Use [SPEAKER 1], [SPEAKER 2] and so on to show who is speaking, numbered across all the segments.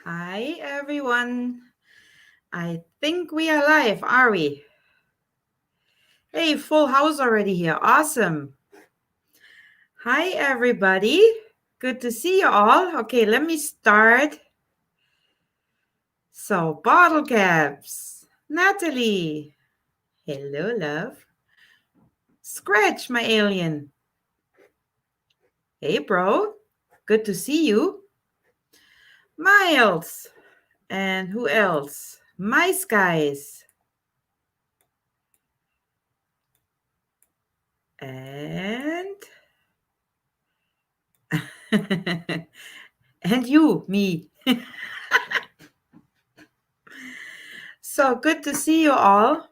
[SPEAKER 1] Hi, everyone. I think we are live, are we? Hey, full house already here. Awesome. Hi, everybody. Good to see you all. Okay, let me start. So, bottle caps. Natalie. Hello, love. Scratch, my alien. Hey, bro. Good to see you. Miles. And who else? Mice guys. And and you, me. So good to see you all.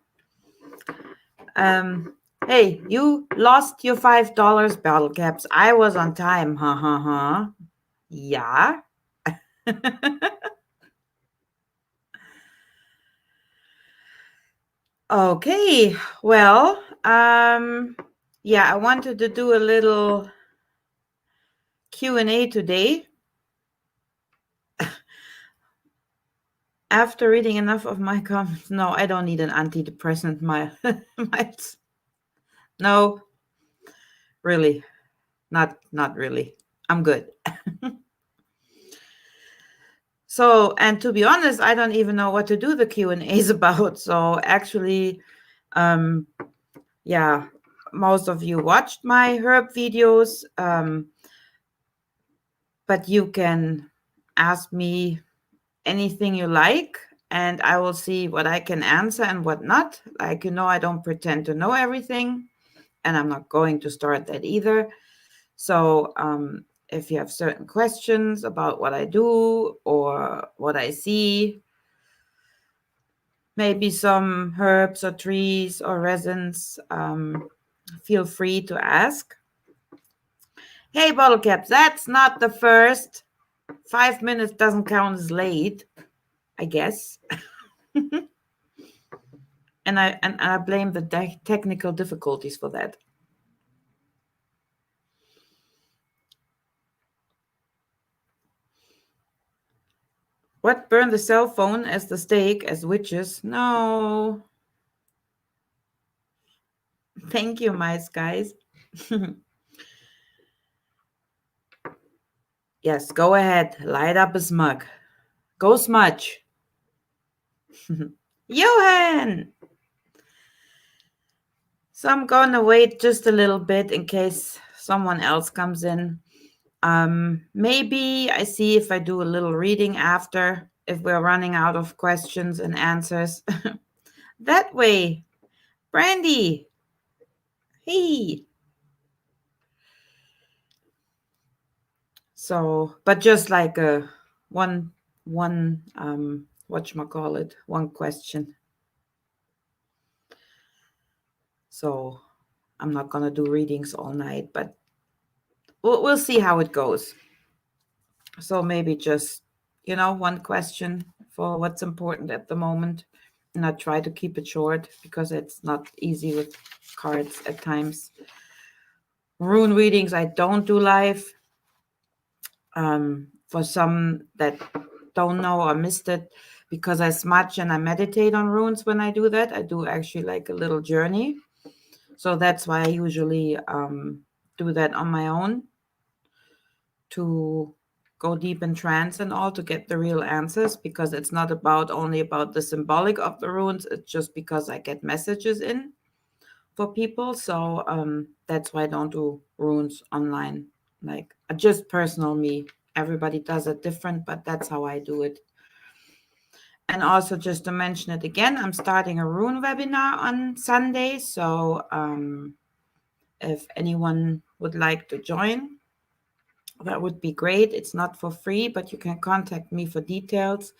[SPEAKER 1] Hey, you lost your $5 battle caps. I was on time. Ha ha ha. Yeah. Okay. Well, yeah, I wanted to do a little Q&A today. After reading enough of my comments, no, I don't need an antidepressant, Miles. No, really, not really. I'm good. So, and to be honest, I don't even know what to do the Q&As about. So actually, yeah, most of you watched my herb videos, but you can ask me anything you like, and I will see what I can answer and what not. Like, I don't pretend to know everything, and I'm not going to start that either. So if you have certain questions about what I do or what I see, maybe some herbs or trees or resins, feel free to ask. Hey, bottle caps, that's not the first. 5 minutes doesn't count as late, I guess. and I blame the technical difficulties for that. What, burn the cell phone as the stake as witches? No. Thank you, mice guys. Yes, go ahead. Light up a smug. Go smudge. Johan! So I'm going to wait just a little bit in case someone else comes in. Maybe I see if I do a little reading after, if we're running out of questions and answers. That way. Brandy. Hey. So, but just like a one whatchamacallit, one question. So I'm not gonna do readings all night, but we'll see how it goes. So maybe just, one question for what's important at the moment. And I try to keep it short because it's not easy with cards at times. Rune readings I don't do live. For some that don't know or missed it, because I smudge and I meditate on runes when I do that. I do actually like a little journey. So that's why I usually do that on my own, to go deep in trance and all, to get the real answers, because it's not only about the symbolic of the runes. It's just because I get messages in for people. So that's why I don't do runes online, like just personal me. Everybody does it different, but that's how I do it. And also, just to mention it again, I'm starting a rune webinar on Sunday. So if anyone would like to join, that would be great. It's not for free, but you can contact me for details.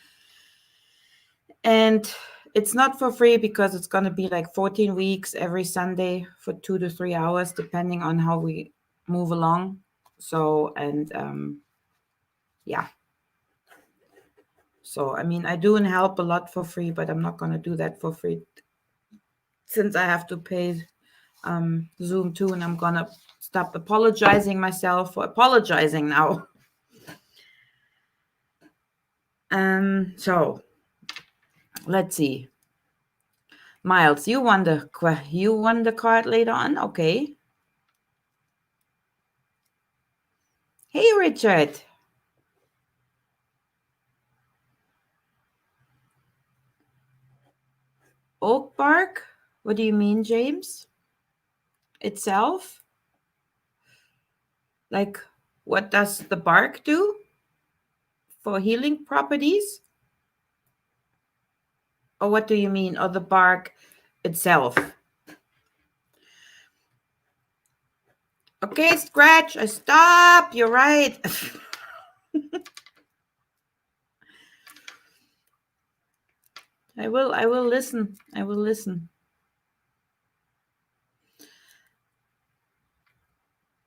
[SPEAKER 1] And it's not for free because it's going to be like 14 weeks every Sunday for 2 to 3 hours, depending on how we move along. So, and yeah. So, I mean, I do help a lot for free, but I'm not going to do that for free since I have to pay Zoom too. And I'm going to stop apologizing myself for apologizing now. So let's see. Miles, you won the card later on. Okay. Hey, Richard. Oak bark? What do you mean, James? Itself? Like, what does the bark do for healing properties? Or what do you mean? Or the bark itself? Okay, Scratch, I stop. You're right. I will listen. I will listen.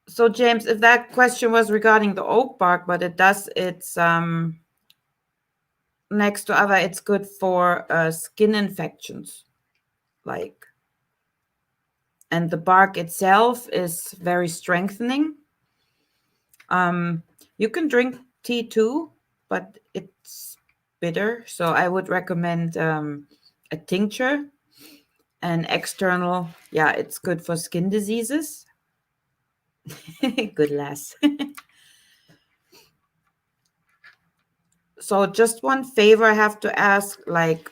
[SPEAKER 1] So James, if that question was regarding the oak bark, but it's next to other, it's good for skin infections, like, and the bark itself is very strengthening. You can drink tea too, but it's bitter, so I would recommend a tincture. And external, yeah, it's good for skin diseases. Good lass. So just one favor I have to ask, like,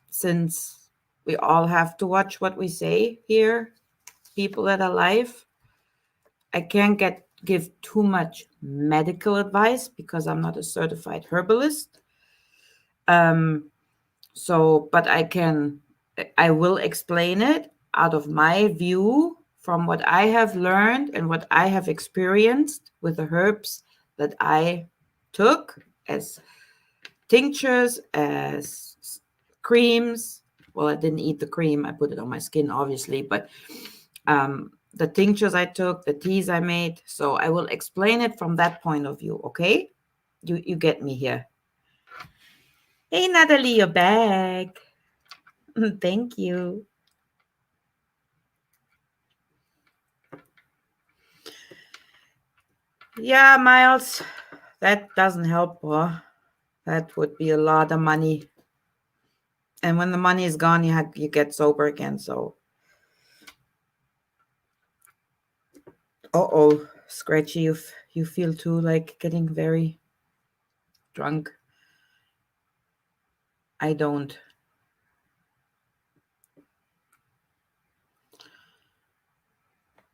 [SPEAKER 1] since we all have to watch what we say here, people that are live, I can't give too much medical advice because I'm not a certified herbalist. But I will explain it out of my view from what I have learned and what I have experienced with the herbs that I took as tinctures, as creams. Well, I didn't eat the cream. I put it on my skin, obviously, but the tinctures I took, the teas I made. So I will explain it from that point of view, okay? You get me here. Hey, Natalie, you're back. Thank you. Yeah, Miles, that doesn't help, bro. That would be a lot of money. And when the money is gone, you get sober again. So, Scratchy, you feel too like getting very drunk. I don't.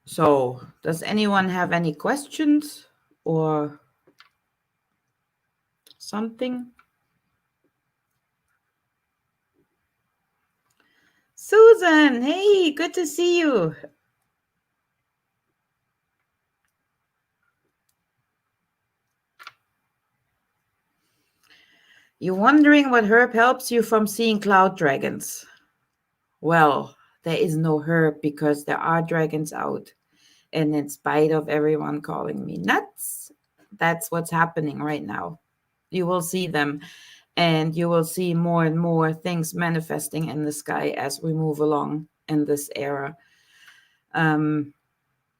[SPEAKER 1] So, does anyone have any questions or something? Susan, hey, good to see you. You're wondering what herb helps you from seeing cloud dragons? Well, there is no herb because there are dragons out. And in spite of everyone calling me nuts, that's what's happening right now. You will see them, and you will see more and more things manifesting in the sky as we move along in this era.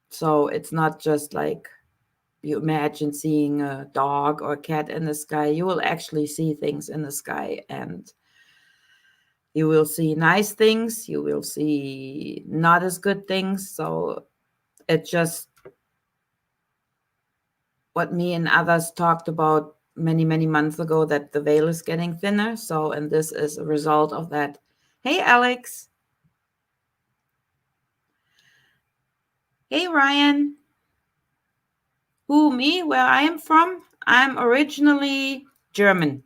[SPEAKER 1] So it's not just like you imagine seeing a dog or a cat in the sky. You will actually see things in the sky, and you will see nice things. You will see not as good things. So it just what me and others talked about many, many months ago, that the veil is getting thinner. So, and this is a result of that. Hey, Alex. Hey, Ryan. Who, me? Where I am from? I'm originally German.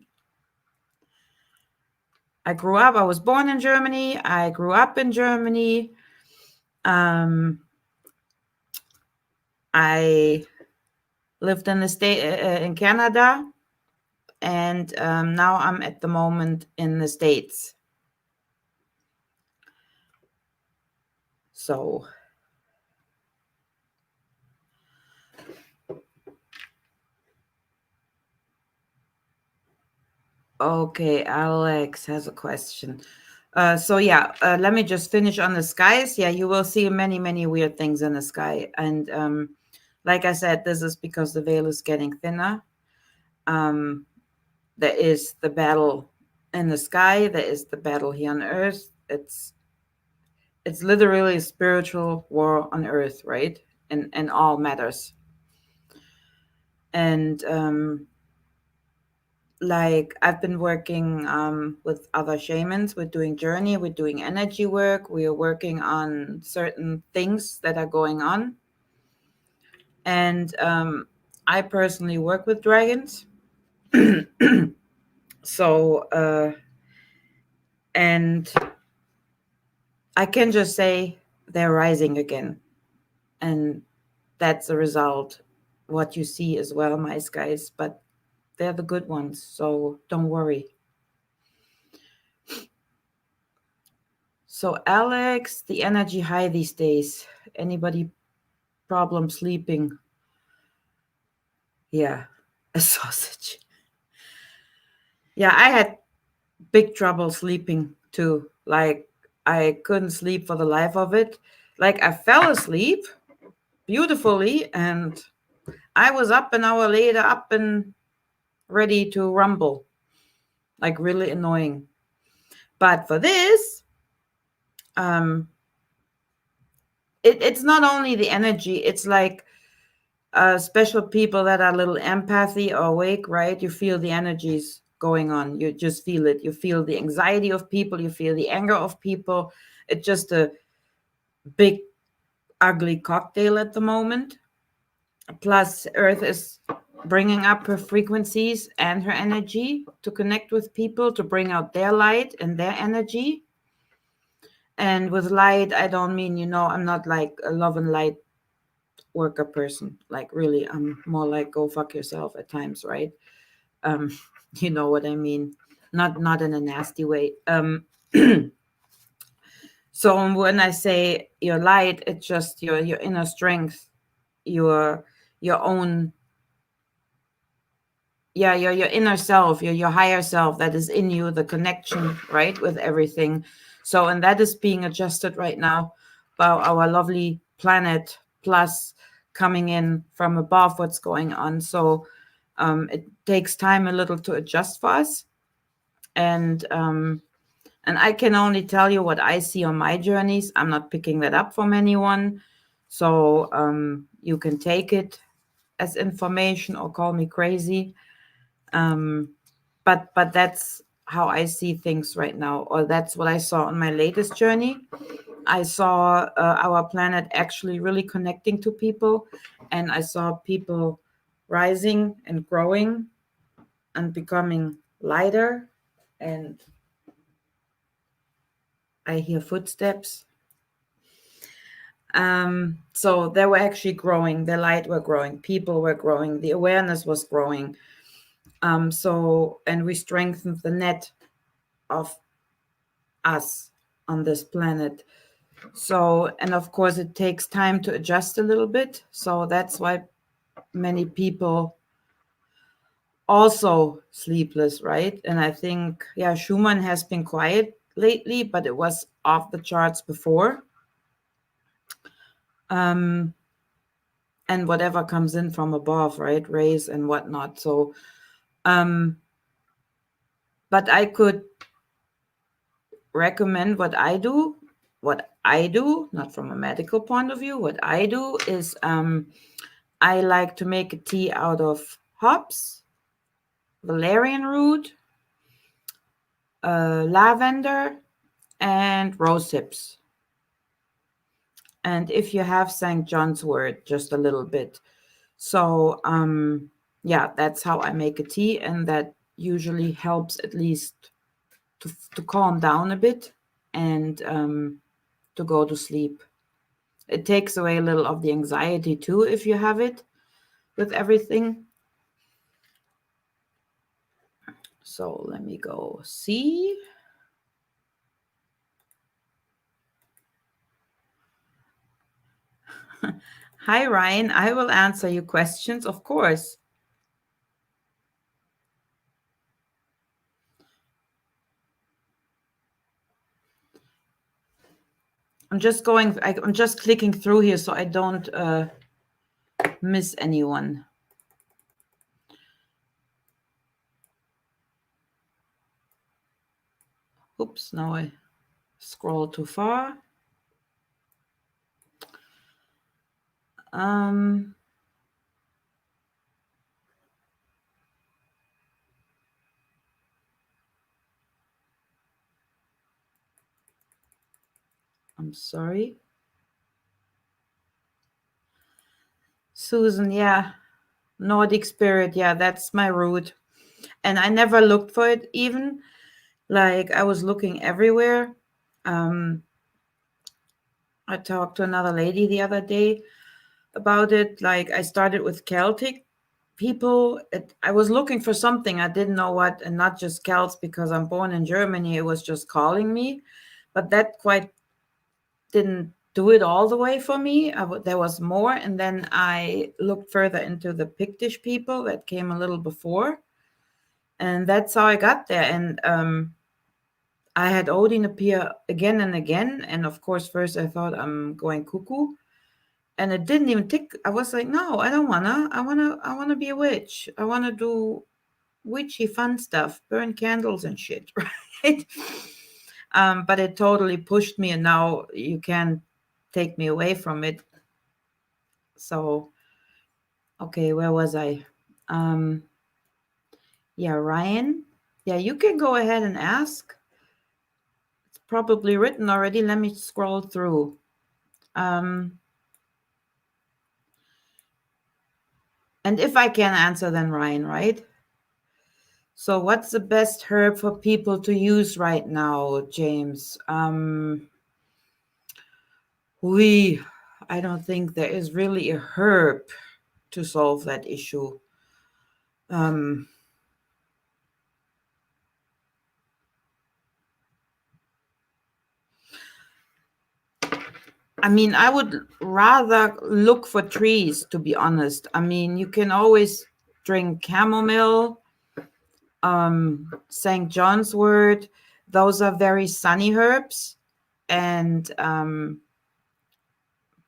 [SPEAKER 1] I was born in Germany. I grew up in Germany. I lived in the state in Canada, and now I'm at the moment in the States. So okay, Alex has a question. Let me just finish on the skies. Yeah, you will see many, many weird things in the sky. And like I said, this is because the veil is getting thinner. there is the battle in the sky, there is the battle here on earth. It's literally a spiritual war on earth, right? In all matters. And like I've been working with other shamans. We're doing journey, we're doing energy work, we are working on certain things that are going on. And I personally work with dragons. So and I can just say they're rising again, and that's the result what you see as well, my skies, but they're the good ones, so don't worry. So Alex, the energy high these days. Anybody problem sleeping? Yeah, a sausage. Yeah, I had big trouble sleeping too. Like I couldn't sleep for the life of it. Like I fell asleep beautifully and I was up an hour later, up and ready to rumble. Like really annoying. But for this, um, it's not only the energy, it's like special people that are a little empathy or awake, right? You feel the energies going on. You just feel it. You feel the anxiety of people. You feel the anger of people. It's just a big, ugly cocktail at the moment. Plus, Earth is bringing up her frequencies and her energy to connect with people, to bring out their light and their energy. And with light, I don't mean, I'm not like a love and light worker person. Like, really, I'm more like go fuck yourself at times, right? Um, you know what I mean? Not in a nasty way. So when I say your light, it's just your inner strength, your own, your inner self, your higher self that is in you, the connection, right, with everything. So, and that is being adjusted right now by our lovely planet, plus coming in from above what's going on. So it takes time a little to adjust for us. And I can only tell you what I see on my journeys. I'm not picking that up from anyone. So you can take it as information or call me crazy. But that's how I see things right now, or that's what I saw on my latest journey. I saw our planet actually really connecting to people, and I saw people rising and growing and becoming lighter. And I hear footsteps. So they were actually growing, the light were growing, people were growing, the awareness was growing. And we strengthened the net of us on this planet. So, and of course, it takes time to adjust a little bit. So that's why many people also sleepless, right? And I think, Schumann has been quiet lately, but it was off the charts before. And whatever comes in from above, right? Rays and whatnot. So, but I could recommend what I do. What I do, not from a medical point of view, what I do is I like to make a tea out of hops, valerian root, lavender, and rose hips. And if you have St. John's wort, just a little bit. So that's how I make a tea, and that usually helps at least to calm down a bit and to go to sleep. It takes away a little of the anxiety too if you have it with everything. So let me go see. Hi, Ryan. I will answer your questions, of course. I'm just clicking through here so I don't miss anyone. Oops, now I scroll too far. I'm sorry. Susan, yeah. Nordic Spirit, yeah, that's my root. And I never looked for it even. Like I was looking everywhere. Um, I talked to another lady the other day about it. Like I started with Celtic people. I was looking for something. I didn't know what, and not just Celts because I'm born in Germany. It was just calling me. But that quite didn't do it all the way for me. There was more. And then I looked further into the Pictish people that came a little before. And that's how I got there. And I had Odin appear again and again. And of course, first I thought I'm going cuckoo. And it didn't even tick. I was like, no, I don't wanna. I wanna be a witch. I wanna do witchy fun stuff, burn candles and shit, right? But it totally pushed me, and now you can't take me away from it. So, okay, where was I? Um, yeah, Ryan. Yeah, you can go ahead and ask. It's probably written already. Let me scroll through. Um, and if I can answer, then Ryan, right? So, what's the best herb for people to use right now, James? We, I don't think there is really a herb to solve that issue. Um, I mean, I would rather look for trees, to be honest. I mean, you can always drink chamomile, St. John's wort. Those are very sunny herbs and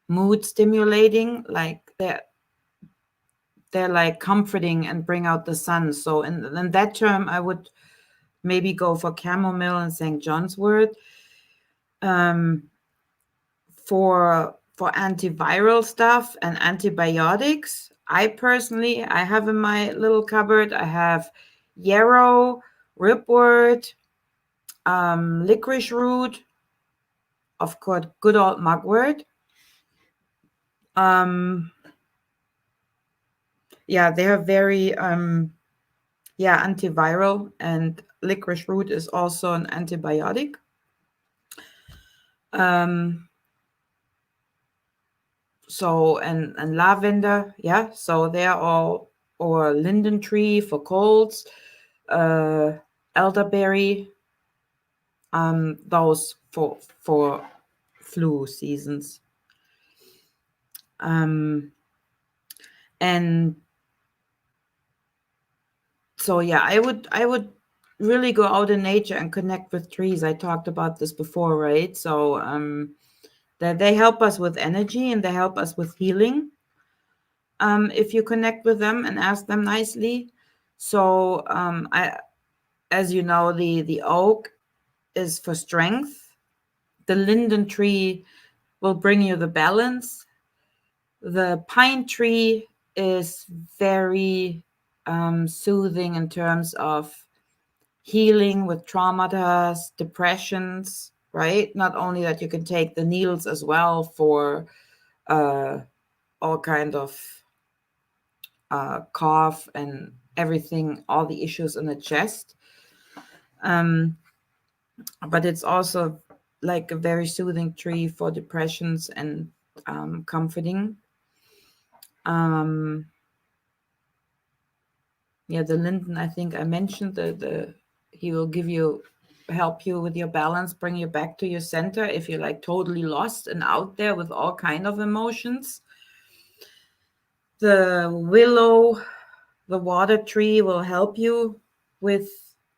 [SPEAKER 1] mood stimulating. Like they're like comforting and bring out the sun. So in that term, I would maybe go for chamomile and St. John's wort. Um, for antiviral stuff and antibiotics, I have in my little cupboard, I have yarrow, ripwort, licorice root, of course, good old mugwort. Um, yeah, they are very antiviral, and licorice root is also an antibiotic. Um, so and lavender, yeah, so they're all, or linden tree for colds, uh elderberry, those for flu seasons. um and so yeah, I would really go out in nature and connect with trees. I talked about this before, right? So that they help us with energy and they help us with healing, if you connect with them and ask them nicely. So I as you know, the oak is for strength. The linden tree will bring you the balance. The pine tree is very soothing in terms of healing with traumata, depressions, right? Not only that, you can take the needles as well for uh, all kind of cough and everything, all the issues in the chest. Um, but it's also like a very soothing tree for depressions and comforting. Um, yeah, the linden, I think I mentioned the he will help you with your balance, bring you back to your center if you're like totally lost and out there with all kind of emotions. The willow, the water tree will help you with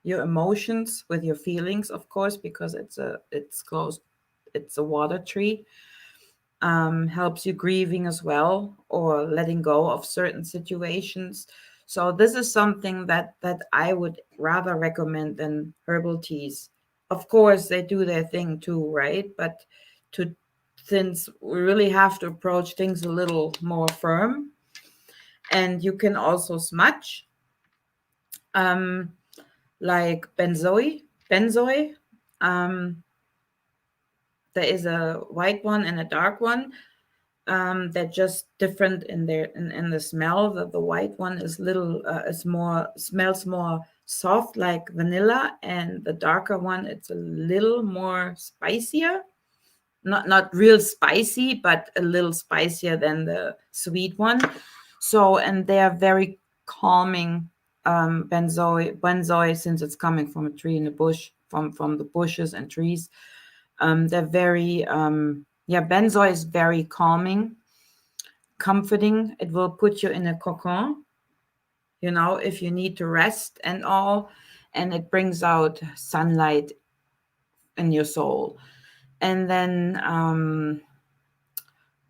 [SPEAKER 1] your emotions, with your feelings, of course, because it's a water tree. Helps you grieving as well, or letting go of certain situations. So this is something that I would rather recommend than herbal teas. of course, they do their thing too, right? But to since we really have to approach things a little more firm, and you can also smudge, um, like benzoy. Um, there is a white one and a dark one. They're just different in their in the smell. The white one is more smells more soft like vanilla, and the darker one it's a little more spicier. Not real spicy, but a little spicier than the sweet one. So, and they are very calming. Benzoy, since it's coming from a tree in the bush, from the bushes and trees. They're very yeah. Benzoy is very calming, comforting. It will put you in a cocon, if you need to rest and all, and it brings out sunlight in your soul. And then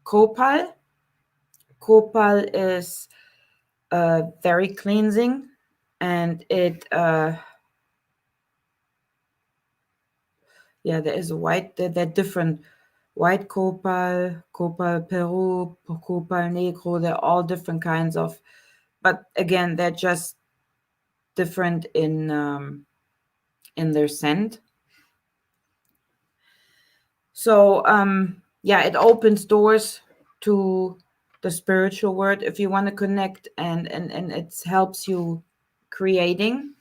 [SPEAKER 1] copal. Copal is very cleansing, and it yeah, there is a white. They're different. White copal, copal Peru, copal negro. They're all different kinds of, but again, they're just different in their scent. So yeah, it opens doors to the spiritual world if you want to connect, and it helps you creating.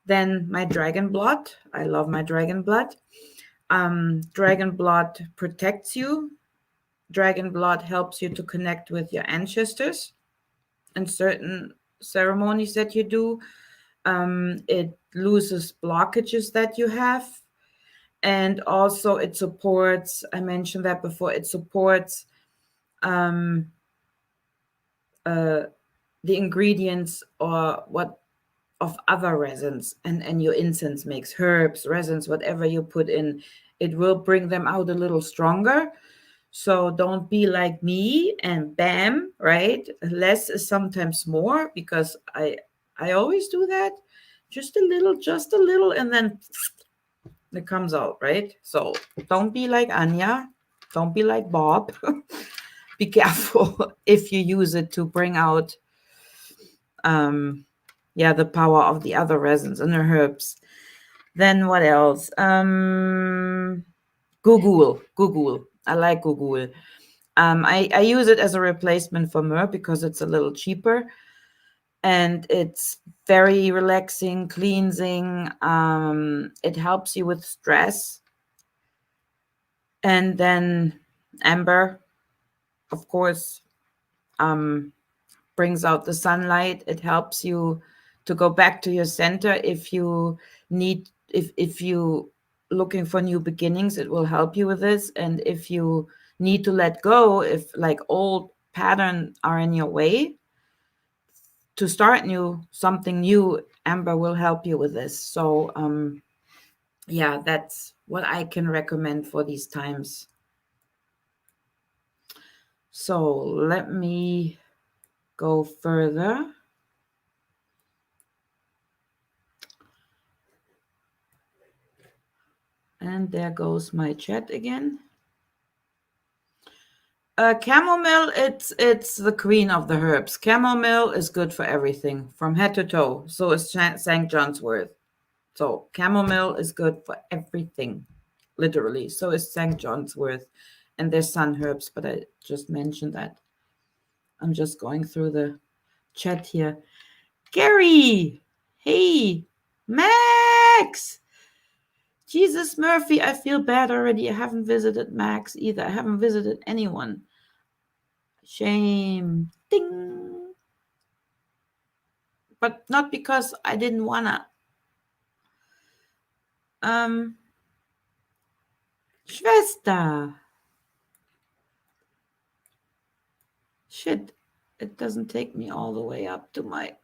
[SPEAKER 1] Then my dragon blood. I love my dragon blood. Dragon blood protects you. Dragon blood helps you to connect with your ancestors in certain ceremonies that you do. It loses blockages that you have. And also it supports, I mentioned that before, it supports um, the ingredients or what of other resins and your incense makes, herbs, resins, whatever you put in, it will bring them out a little stronger. So don't be like me and bam, right? Less is sometimes more, because I always do that. Just a little, and then it comes out, right? So don't be like Anya. Don't be like Bob. Be careful if you use it to bring out yeah, the power of the other resins and the herbs. Then what else? Gugul. I like gugul. I use it as a replacement for myrrh because it's a little cheaper, and it's very relaxing, cleansing. It helps you with stress. And then amber, of course, brings out the sunlight. It helps you to go back to your center if you need, if you looking for new beginnings, it will help you with this. And if you need to let go, if like old patterns are in your way to start something new, amber will help you with this. So yeah, that's what I can recommend for these times. So let me go further. And there goes my chat again. Chamomile, it's the queen of the herbs. Chamomile is good for everything from head to toe. So is St. John's wort. So chamomile is good for everything, literally. So is St. John's wort. And there's sun herbs, but I just mentioned that. I'm just going through the chat here. Gary! Hey! Max! Jesus, Murphy, I feel bad already. I haven't visited Max either. I haven't visited anyone. Shame. Ding! But not because I didn't wanna. Schwester. Shit. It doesn't take me all the way up to my...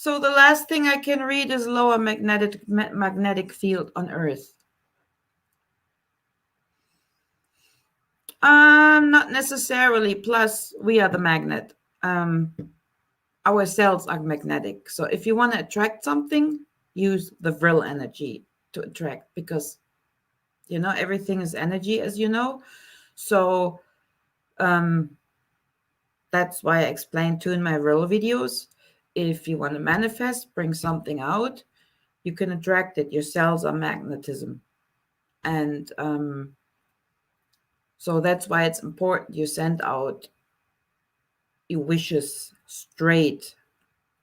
[SPEAKER 1] So the last thing I can read is lower magnetic field on Earth. Not necessarily. Plus, we are the magnet. Our cells are magnetic. So if you want to attract something, use the vril energy to attract, because everything is energy, as you know. So that's why I explained too in my vril videos. If you want to manifest, bring something out, you can attract it. Your cells are magnetism. And so that's why it's important you send out your wishes straight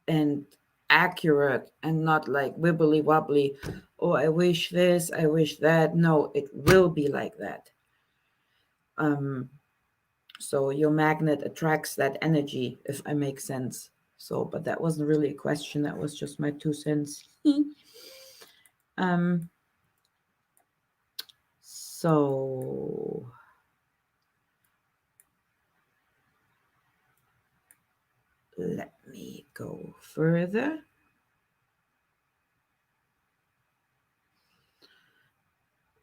[SPEAKER 1] and accurate, and not like wibbly wobbly. Oh, I wish this, I wish that. No, it will be like that. So your magnet attracts that energy, if I make sense. So, but that wasn't really a question. That was just my 2 cents. So let me go further.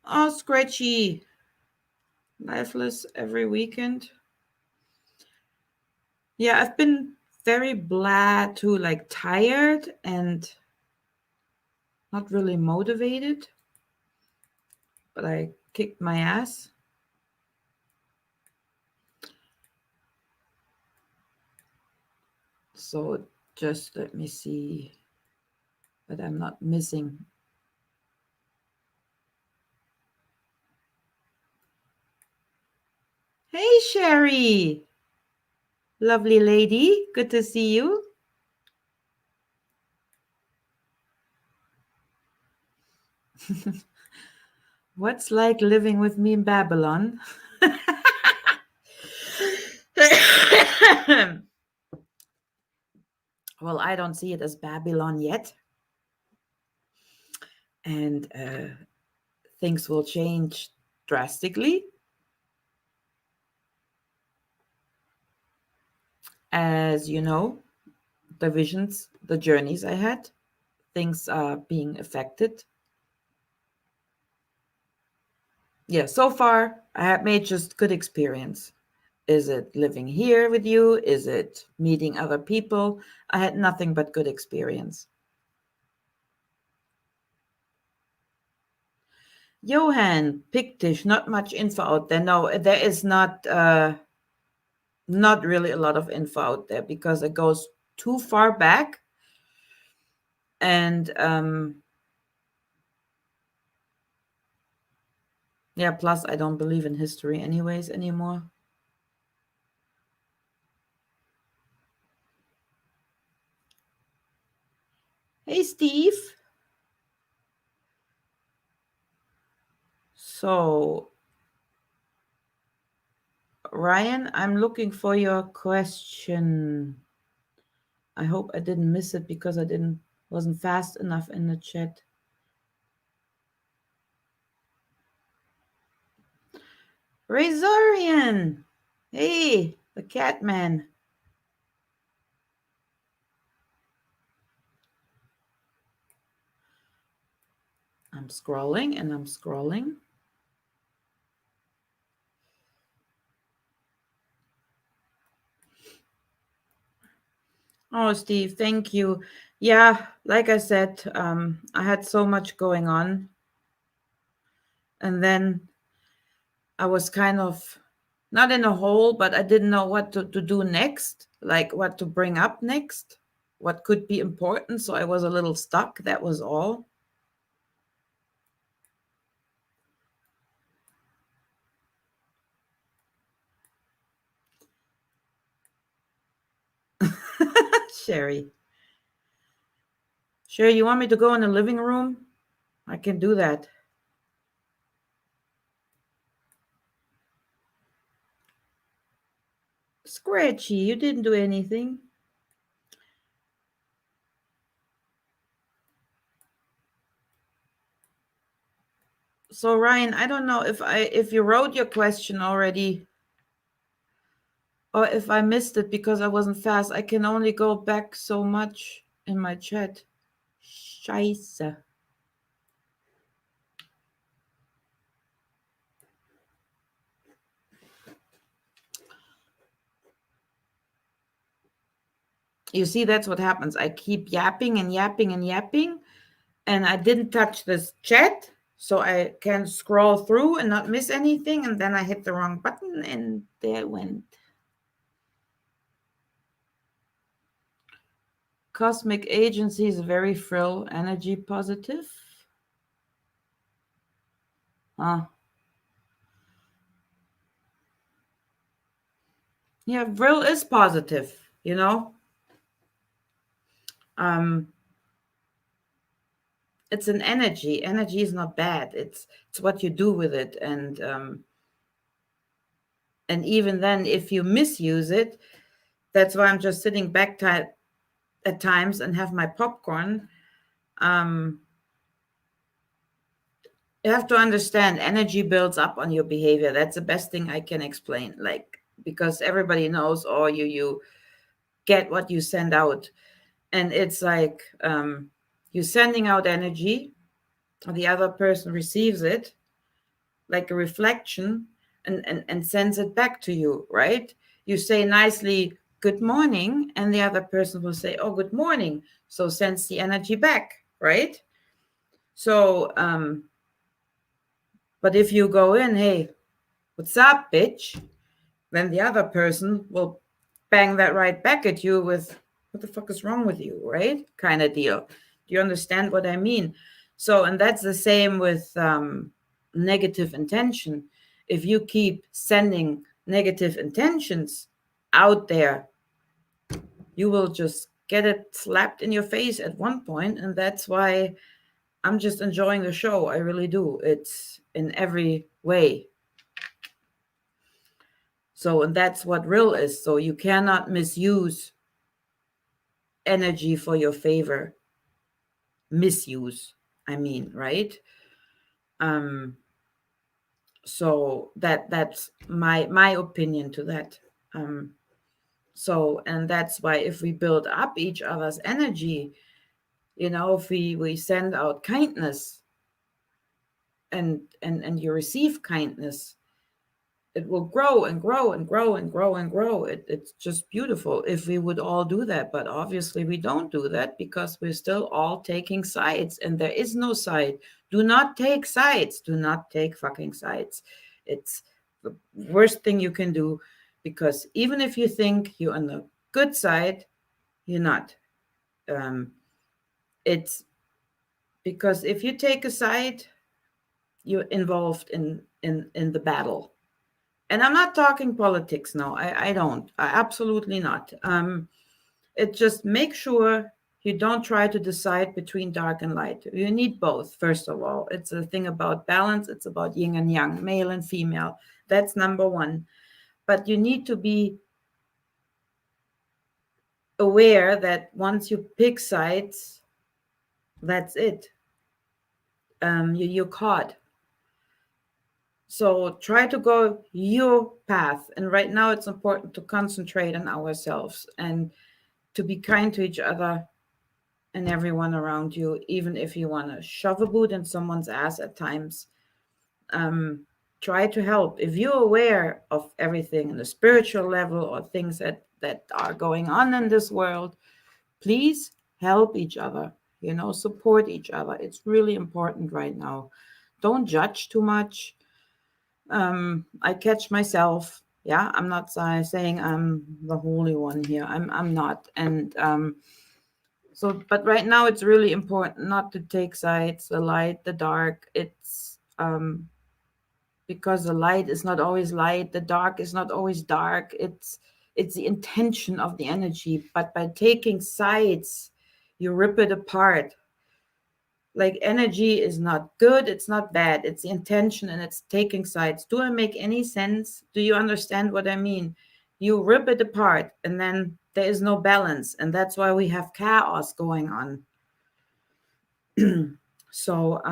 [SPEAKER 1] Oh, Scratchy. Lifeless every weekend. Yeah, I've been very blah too, like tired and not really motivated. But I kicked my ass. So just let me see that I'm not missing. Hey, Sherry. Lovely lady. Good to see you. What's like living with me in Babylon? Well, I don't see it as Babylon yet. And things will change drastically. As you know, the visions, the journeys I had, things are being affected. Yeah, so far I have made just good experience. Is it living here with you? Is it meeting other people? I had nothing but good experience. Johan, Pictish, not much info out there. No, there is not really a lot of info out there because it goes too far back. And yeah, plus I don't believe in history anyways anymore. Hey, Steve. So, Ryan, I'm looking for your question. I hope I didn't miss it because I wasn't fast enough in the chat. Razorian! Hey, the cat man. I'm scrolling and I'm scrolling. Oh, Steve, thank you. Yeah, like I said, I had so much going on. And then I was kind of not in a hole, but I didn't know what to do next, like what to bring up next, what could be important. So I was a little stuck. That was all. Sherry. Sherry, you want me to go in the living room? I can do that. Scratchy, you didn't do anything. So Ryan, I don't know if you wrote your question already or if I missed it because I wasn't fast. I can only go back so much in my chat. Scheiße. You see, that's what happens. I keep yapping and yapping and yapping, And I didn't touch this chat, so I can scroll through and not miss anything. And then I hit the wrong button, and there it went. Cosmic agency is very frill, energy positive. Yeah, Vril is positive, you know. It's an energy. Energy is not bad. It's what you do with it, and even then, if you misuse it, that's why I'm just sitting back at times and have my popcorn. You have to understand, energy builds up on your behavior. That's the best thing I can explain. Like, because everybody knows, or you get what you send out, and it's like you're sending out energy, the other person receives it like a reflection, and sends it back to you, right? You say nicely good morning, and the other person will say, oh, good morning, so sends the energy back, right? So but if you go in, hey, what's up, bitch, then the other person will bang that right back at you with, what the fuck is wrong with you, right? Kind of deal. Do you understand what I mean? So, and that's the same with negative intention. If you keep sending negative intentions out there, you will just get it slapped in your face at one point. And that's why I'm just enjoying the show. I really do. It's in every way. So, and that's what real is. So you cannot misuse energy for your favor. Misuse, I mean, right? So that's my opinion to that. So, and that's why if we build up each other's energy, you know, if we send out kindness, and you receive kindness, it will grow and grow and grow and grow and grow. It's just beautiful if we would all do that. But obviously, we don't do that because we're still all taking sides, and there is no side. Do not take sides. Do not take fucking sides. It's the worst thing you can do, because even if you think you're on the good side, you're not. It's because if you take a side, you're involved in the battle. And I'm not talking politics now. I don't. Absolutely not. It just make sure you don't try to decide between dark and light. You need both, first of all. It's a thing about balance. It's about yin and yang, male and female. That's number one. But you need to be aware that once you pick sides, that's it. You're caught. So try to go your path. And right now it's important to concentrate on ourselves and to be kind to each other and everyone around you, even if you want to shove a boot in someone's ass at times. Try to help. If you're aware of everything on the spiritual level or things that are going on in this world, please help each other, you know, support each other. It's really important right now. Don't judge too much. I catch myself. Yeah, I'm not saying I'm the holy one here. I'm not. And so, but right now it's really important not to take sides, the light, the dark. It's because the light is not always light, the dark is not always dark. It's the intention of the energy. But by taking sides, you rip it apart. Like, energy is not good, it's not bad, it's the intention, and it's taking sides. Do I make any sense? Do you understand what I mean? You rip it apart, and then there is no balance, and that's why we have chaos going on. So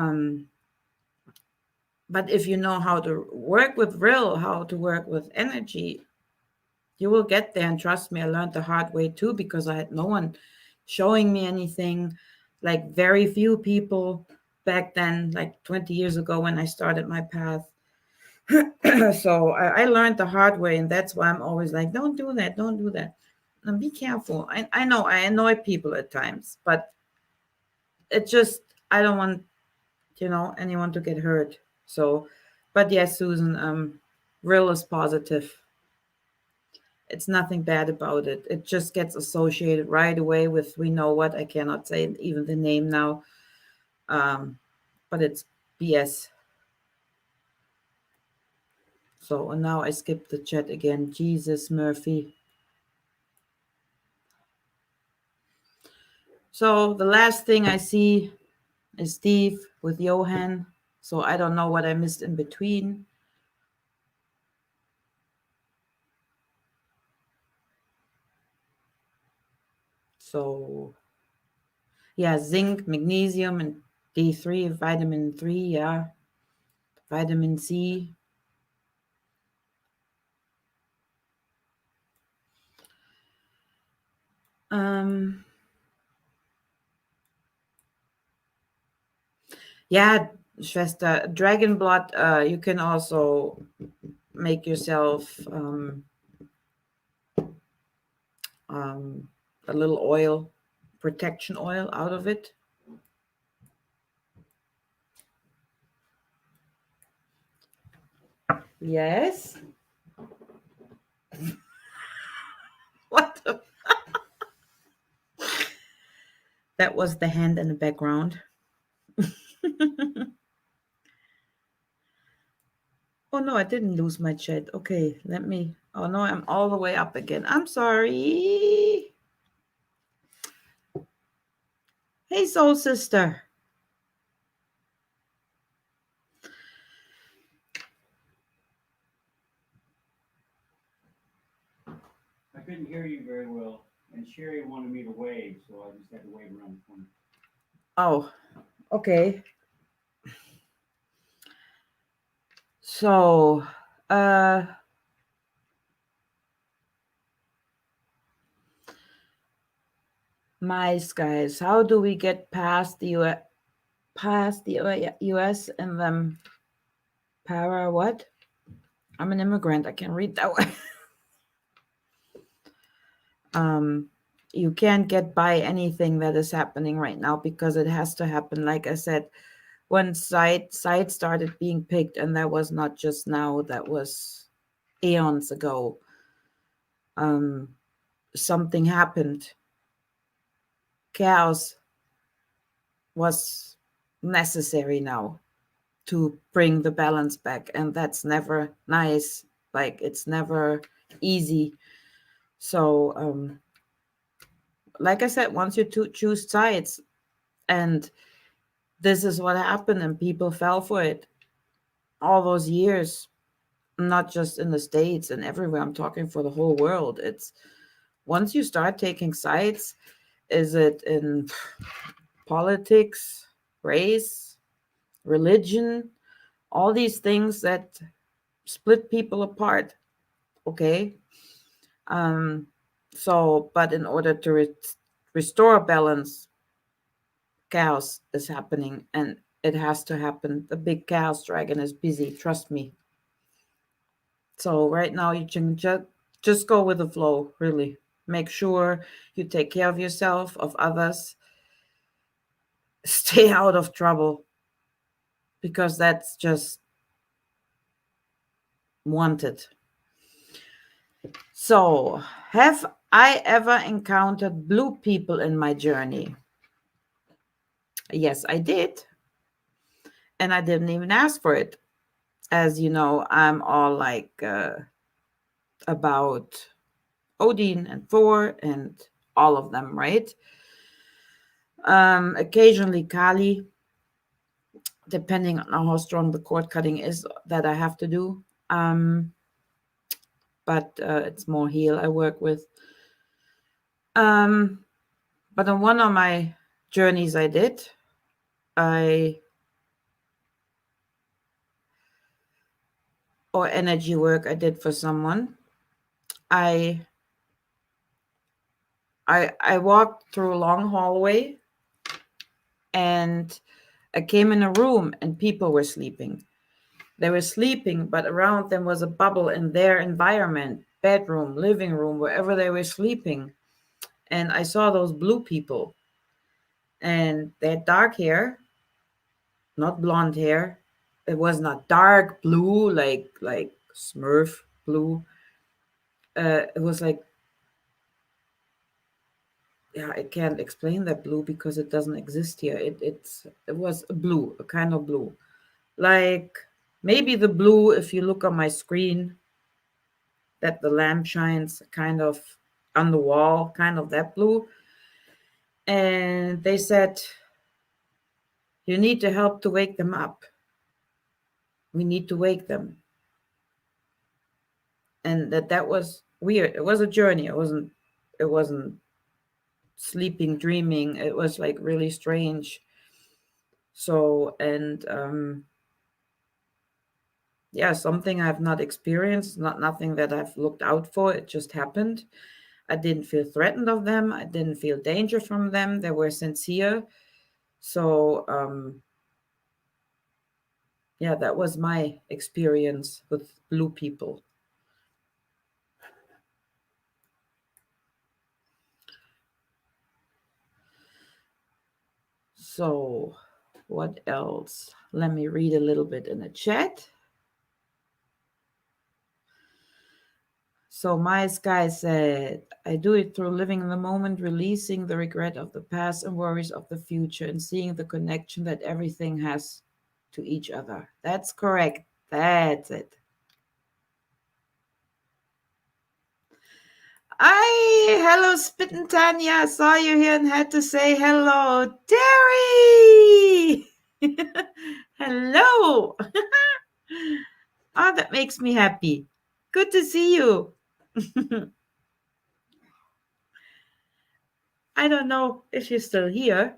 [SPEAKER 1] but if you know how to work with real, how to work with energy, you will get there. And trust me, I learned the hard way too, because I had no one showing me anything. Like, very few people back then, like 20 years ago when I started my path. So I learned the hard way, and that's why I'm always like, don't do that, don't do that. And be careful. I know I annoy people at times, but it just, I don't want, anyone to get hurt. So, but yes, Susan, real is positive. It's nothing bad about it. It just gets associated right away with, we know what, I cannot say even the name now. Um, but it's BS. So, and now I skipped the chat again. Jesus, Murphy. So the last thing I see is Steve with Johan. So I don't know what I missed in between. So yeah, zinc, magnesium, and D3, vitamin 3, yeah, vitamin C. Yeah, Schwester, dragon blood. You can also make yourself a little oil, protection oil out of it. Yes. What the? That was the hand in the background. Oh no, I didn't lose my chat. Okay, let me. Oh no, I'm all the way up again. I'm sorry. Hey, soul sister.
[SPEAKER 2] I couldn't hear you very well, and Sherry wanted me to wave, so I just had to wave around the corner.
[SPEAKER 1] Oh, okay. So, uh, mice, guys. How do we get past the US and them para what? I'm an immigrant. I can read that way. um, you can't get by anything that is happening right now because it has to happen. Like I said, when sides started being picked, and that was not just now, that was eons ago. Um, something happened. Chaos was necessary now to bring the balance back, and that's never nice. Like it's never easy. So, like I said, once you choose sides, and this is what happened, and people fell for it all those years, not just in the States and everywhere. I'm talking for the whole world. It's once you start taking sides, is it in politics, race, religion, all these things that split people apart? Okay. Um, so, but in order to restore balance, chaos is happening, and it has to happen. The big chaos dragon is busy, trust me. So right now you can just go with the flow, really. Make sure you take care of yourself, of others. Stay out of trouble because that's just wanted. So, have I ever encountered blue people in my journey? Yes, I did. And I didn't even ask for it. As you know, I'm all like about Odin and Thor and all of them, right? Occasionally Kali, depending on how strong the cord cutting is that I have to do. But it's more heal I work with. Um, but on one of my journeys I did, I or energy work I did for someone. I I walked through a long hallway, and I came in a room and people were sleeping. They were sleeping, but around them was a bubble in their environment, bedroom, living room, wherever they were sleeping. And I saw those blue people, and they had dark hair, not blonde hair. It was not dark blue like Smurf blue. It was like, yeah, I can't explain that blue because it doesn't exist here. It was a blue, a kind of blue. Like maybe the blue if you look on my screen that the lamp shines kind of on the wall, kind of that blue. And they said, you need to help to wake them up. We need to wake them. And that was weird. It was a journey. It wasn't sleeping, dreaming. It was like really strange. So and yeah, something I've not experienced, not nothing that I've looked out for. It just happened. I didn't feel threatened of them. I didn't feel danger from them. They were sincere. So yeah, that was my experience with blue people. So what else? Let me read a little bit in the chat. So my sky said, I do it through living in the moment, releasing the regret of the past and worries of the future, and seeing the connection that everything has to each other. That's correct. That's it. Hello, Spittin' Tanya. Saw you here and had to say hello. Terry! Hello. Oh, that makes me happy. Good to see you. I don't know if you're still here.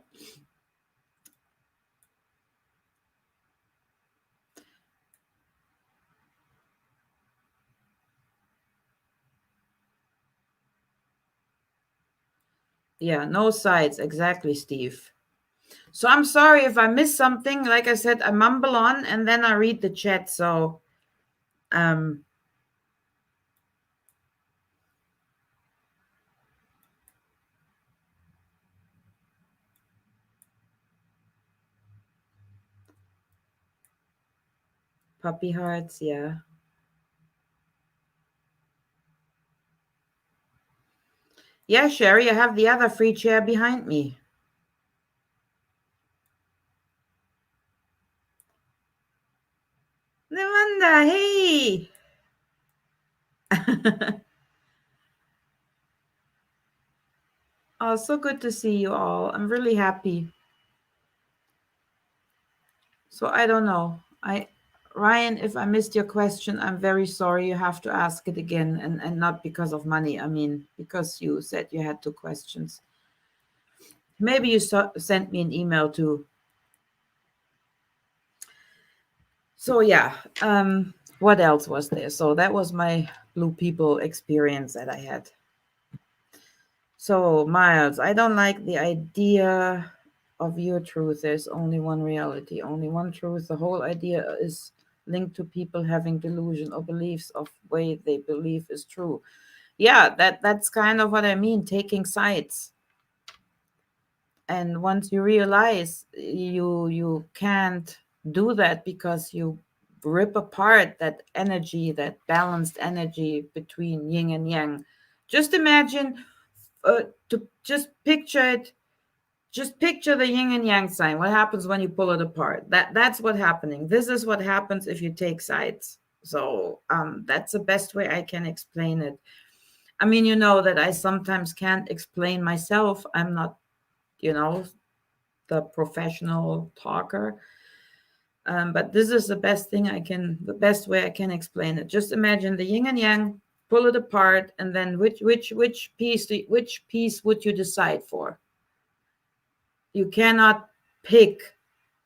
[SPEAKER 1] Yeah, no sides. Exactly, Steve. So I'm sorry if I miss something. Like I said, I mumble on and then I read the chat. So, um, puppy hearts. Yeah. Yeah, Sherry, I have the other free chair behind me. Namanda, hey. Oh, so good to see you all. I'm really happy. So I don't know. Ryan, if I missed your question, I'm very sorry. You have to ask it again, and not because of money. I mean, because you said you had two questions. Maybe you sent me an email too. So yeah, what else was there? So that was my blue people experience that I had. So Miles, I don't like the idea of your truth. There's only one reality, only one truth. The whole idea is linked to people having delusion or beliefs of way they believe is true. Yeah, that's kind of what I mean, taking sides. And once you realize you can't do that because you rip apart that energy, that balanced energy between yin and yang. Just imagine, to just picture it, just picture the yin and yang sign. What happens when you pull it apart? That's what happening. This is what happens if you take sides. So that's the best way I can explain it. I mean, you know that I sometimes can't explain myself. I'm not, you know, the professional talker. But this is the best way I can explain it. Just imagine the yin and yang, pull it apart, and then which piece would you decide for? You cannot pick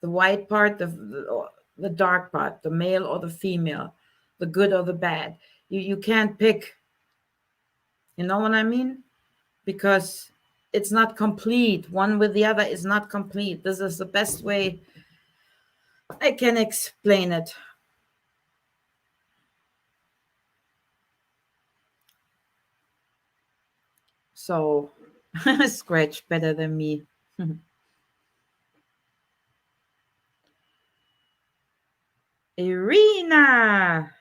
[SPEAKER 1] the white part, the dark part, the male or the female, the good or the bad. You can't pick. You know what I mean? Because it's not complete. One with the other is not complete. This is the best way I can explain it. So, scratch better than me. Irina,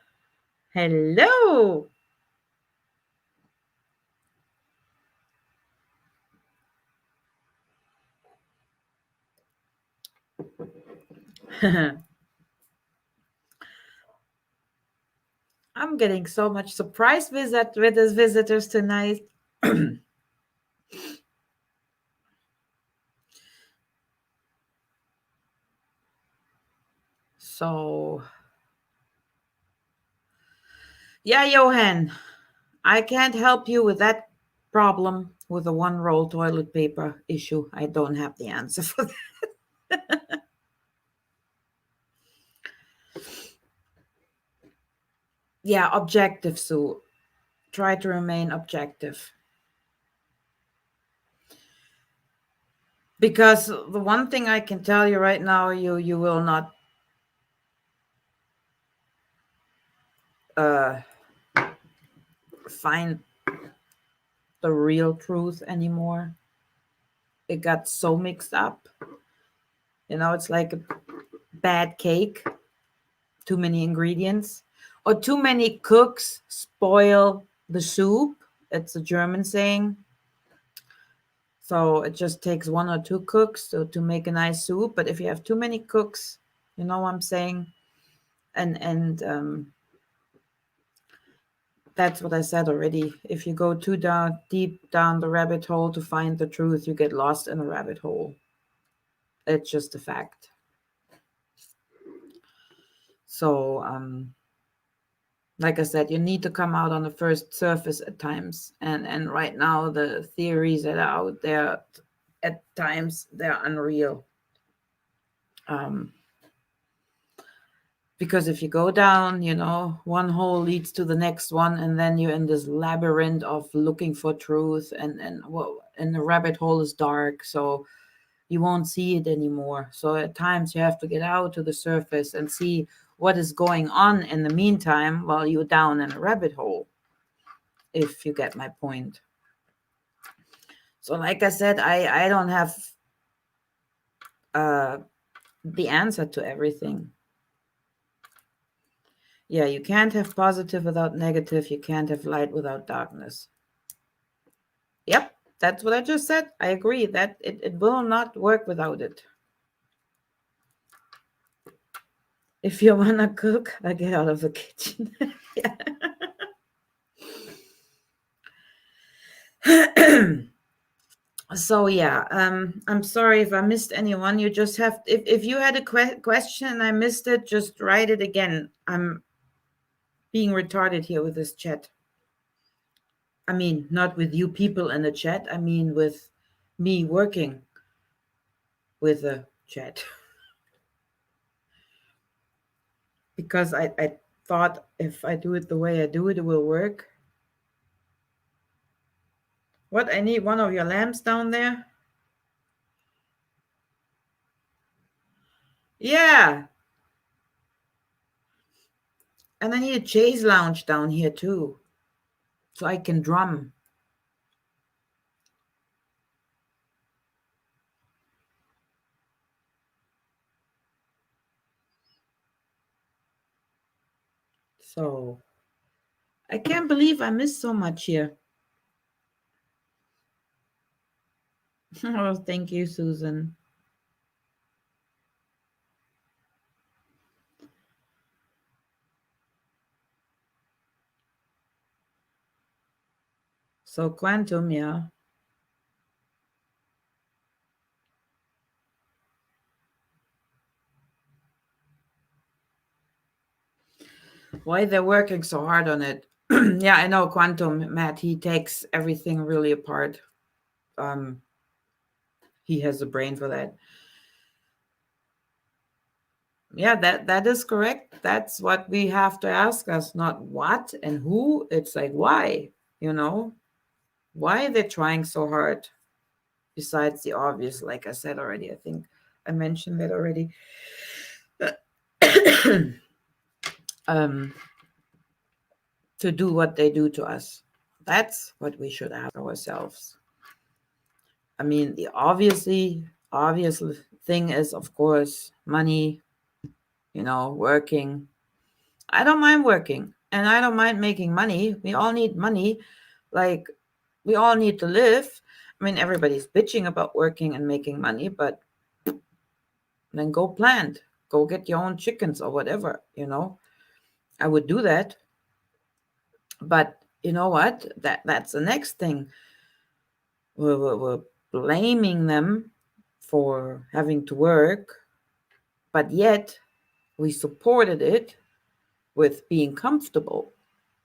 [SPEAKER 1] hello. I'm getting so much surprise with these visitors tonight. So, yeah, Johan, I can't help you with that problem with the one roll toilet paper issue. I don't have the answer for that. Yeah, objective, Sue. Try to remain objective. Because the one thing I can tell you right now, you will not uh, find the real truth anymore. It got so mixed up. It's like a bad cake, too many ingredients, or too many cooks spoil the soup. It's a German saying. So it just takes one or two cooks to make a nice soup. But if you have too many cooks, you know what I'm saying? And that's what I said already. If you go too deep down the rabbit hole to find the truth, you get lost in a rabbit hole. It's just a fact. So, like I said, you need to come out on the first surface at times. And right now, the theories that are out there, at times, they're unreal. Because if you go down, one hole leads to the next one, and then you're in this labyrinth of looking for truth, and the rabbit hole is dark, so you won't see it anymore. So at times you have to get out to the surface and see what is going on in the meantime while you're down in a rabbit hole, if you get my point. So like I said, I don't have the answer to everything. Yeah, you can't have positive without negative. You can't have light without darkness. Yep, that's what I just said. I agree that it will not work without it. If you want to cook, I get out of the kitchen. So yeah, I'm sorry if I missed anyone. You just have, if you had a question and I missed it, just write it again. I'm being retarded here with this chat. I mean, not with you people in the chat. I mean, with me working with the chat. Because I thought if I do it the way I do it, it will work. What? I need one of your lamps down there? Yeah. And I need a chaise lounge down here too, so I can drum. So I can't believe I missed so much here. Oh, thank you, Susan. So quantum, yeah. Why they're working so hard on it? Yeah, I know quantum, Matt. He takes everything really apart. He has a brain for that. Yeah, that is correct. That's what we have to ask us, not what and who. It's like why, why they're trying so hard, besides the obvious, like I said already. I think I mentioned that already. To do what they do to us. That's what we should ask ourselves. I mean, the obvious thing is, of course, money, working. I don't mind working, and I don't mind making money. We all need money. Like, we all need to live. I mean, everybody's bitching about working and making money, but then go plant, go get your own chickens or whatever. I would do that. But you know what? That's the next thing. We're blaming them for having to work, but yet we supported it with being comfortable.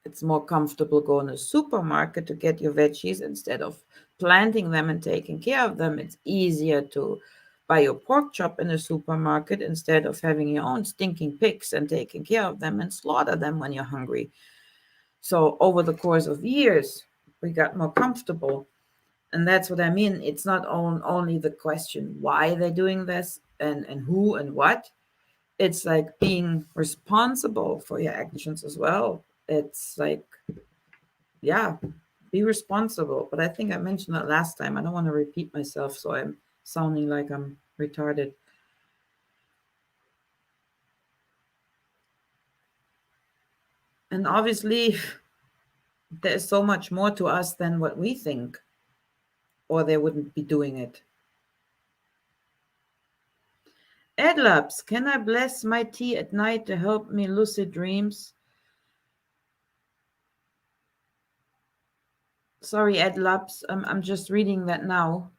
[SPEAKER 1] It's more comfortable going to the supermarket to get your veggies instead of planting them and taking care of them. It's easier to buy your pork chop in a supermarket instead of having your own stinking pigs and taking care of them and slaughter them when you're hungry. So over the course of years, we got more comfortable. And that's what I mean. It's not only the question why they're doing this and who and what. It's like being responsible for your actions as well. It's like, yeah, be responsible. But I think I mentioned that last time. I don't want to repeat myself, so I'm sounding like I'm retarded. And obviously, there's so much more to us than what we think, or they wouldn't be doing it. Adlabs, can I bless my tea at night to help me lucid dreams? Sorry, Adlabs, I'm just reading that now.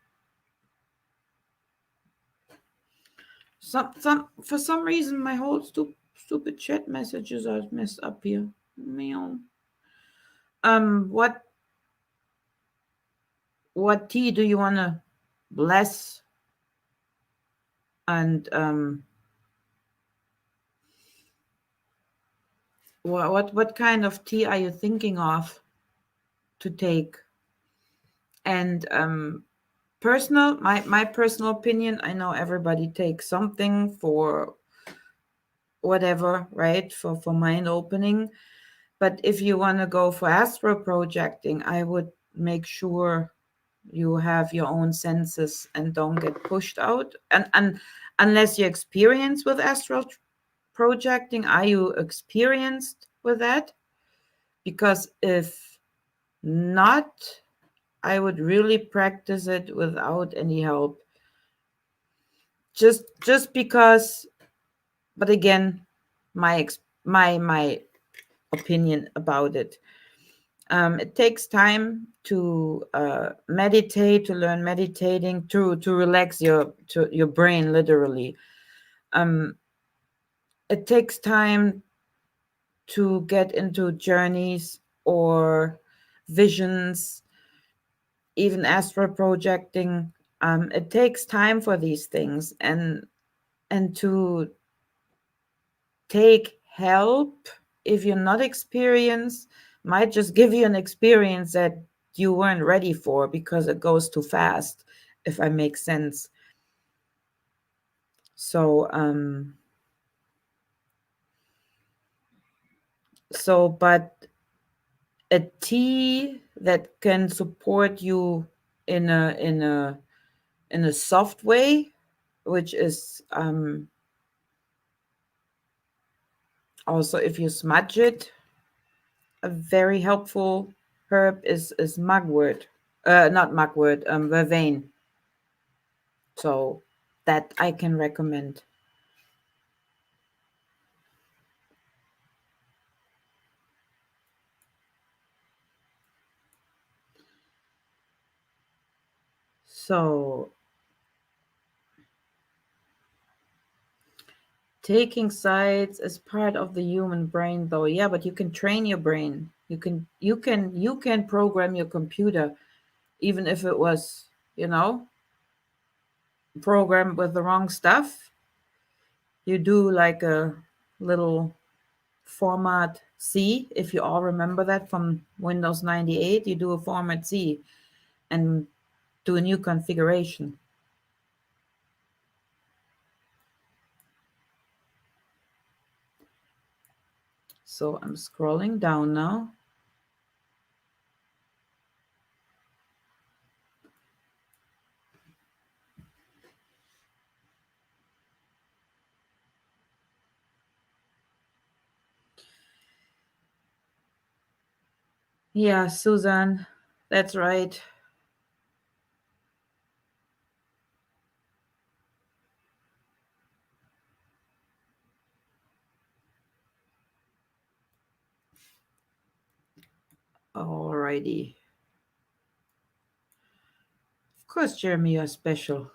[SPEAKER 1] For some reason, my whole stupid chat messages are messed up here. Meow. What tea do you wanna bless? And what kind of tea are you thinking of to take? And my personal opinion, I know everybody takes something for whatever, right? For mind opening. But if you want to go for astral projecting, I would make sure you have your own senses and don't get pushed out. And unless you're experienced with astral projecting, are you experienced with that? Because if not, I would really practice it without any help. Just because, but again, my opinion about it. It takes time to meditate, to learn meditating, to relax your brain literally. Um, it takes time to get into journeys or visions, even astral projecting. It takes time for these things, and to take help if you're not experienced might just give you an experience that you weren't ready for because it goes too fast, if I make sense. So um so but a tea that can support you in a soft way, which is also, if you smudge it, a very helpful herb is mugwort. Not mugwort, vervain. So that I can recommend. So taking sides is part of the human brain, though. Yeah, but you can train your brain. You can program your computer, even if it was, you know, programmed with the wrong stuff. You do like a little format C, if you all remember that from Windows 98. You do a format C and do a new configuration. So I'm scrolling down now. Yeah, Susan, that's right. Alrighty. Of course, Jeremy, you're special.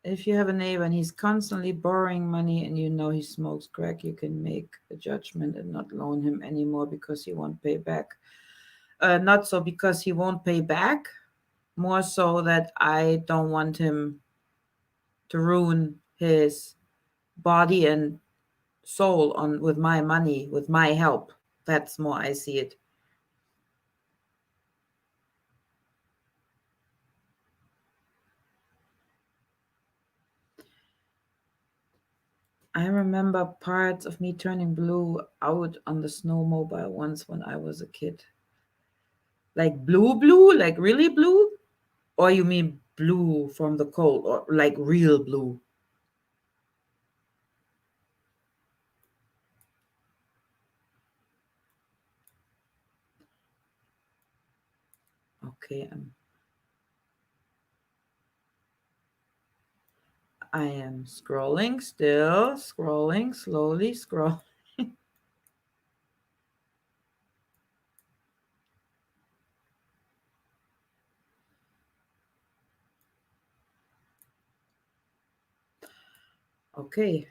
[SPEAKER 1] If you have a neighbor and he's constantly borrowing money and you know he smokes crack, you can make a judgment and not loan him anymore because he won't pay back. Not so because he won't pay back, more so that I don't want him to ruin his body and soul on with my money, with my help. That's more I see it. I remember parts of me turning blue out on the snowmobile once when I was a kid. Like blue, blue, like really blue? Or you mean blue from the cold, or like real blue? Okay, I am scrolling still, scrolling, slowly scroll. Okay,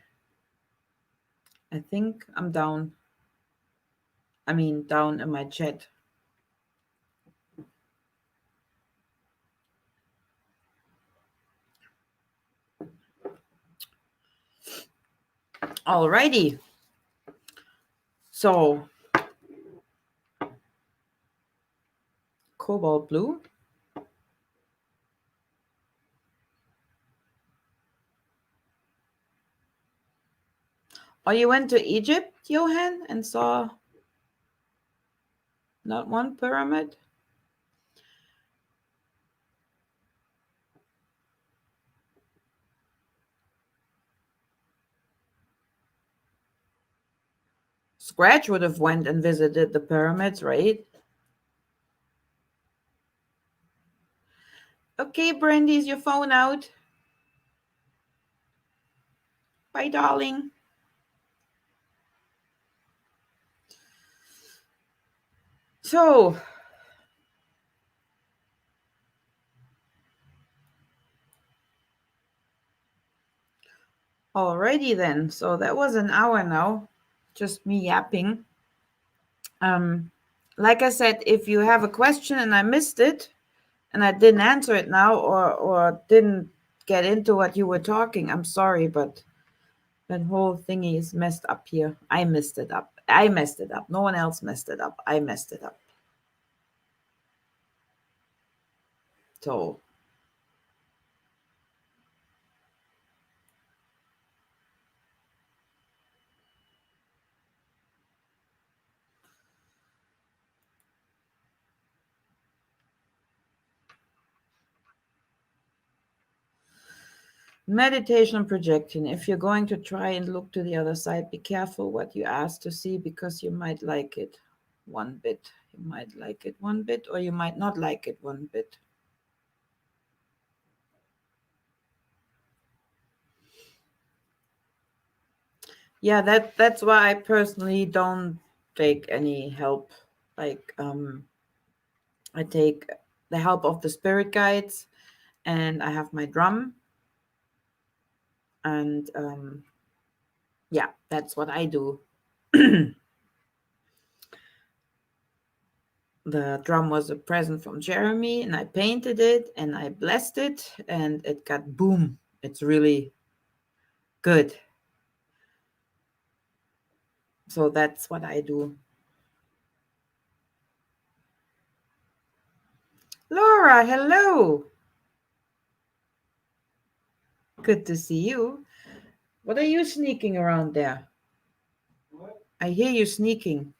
[SPEAKER 1] I think I'm down. I mean, down in my chat. Alrighty. So, cobalt blue. Oh, you went to Egypt, Johan, and saw not one pyramid? Scratch would have went and visited the pyramids, right? Okay, Brandy, is your phone out? Bye, darling. So, alrighty then. So that was an hour now. Just me yapping. Um, like I said, if you have a question and I missed it and I didn't answer it now or didn't get into what you were talking, I'm sorry, but that whole thingy is messed up here. I messed it up. I messed it up. No one else messed it up. I messed it up. So meditation and projection. If you're going to try and look to the other side, be careful what you ask to see because you might like it one bit. You might like it one bit, or you might not like it one bit. Yeah, that's why I personally don't take any help. Like I take the help of the spirit guides, and I have my drum, and yeah, that's what I do. The drum was a present from Jeremy, and I painted it and I blessed it, and it got boom. It's really good. So that's what I do. Laura, hello. Good to see you. What are you sneaking around there?
[SPEAKER 2] What?
[SPEAKER 1] I hear you sneaking.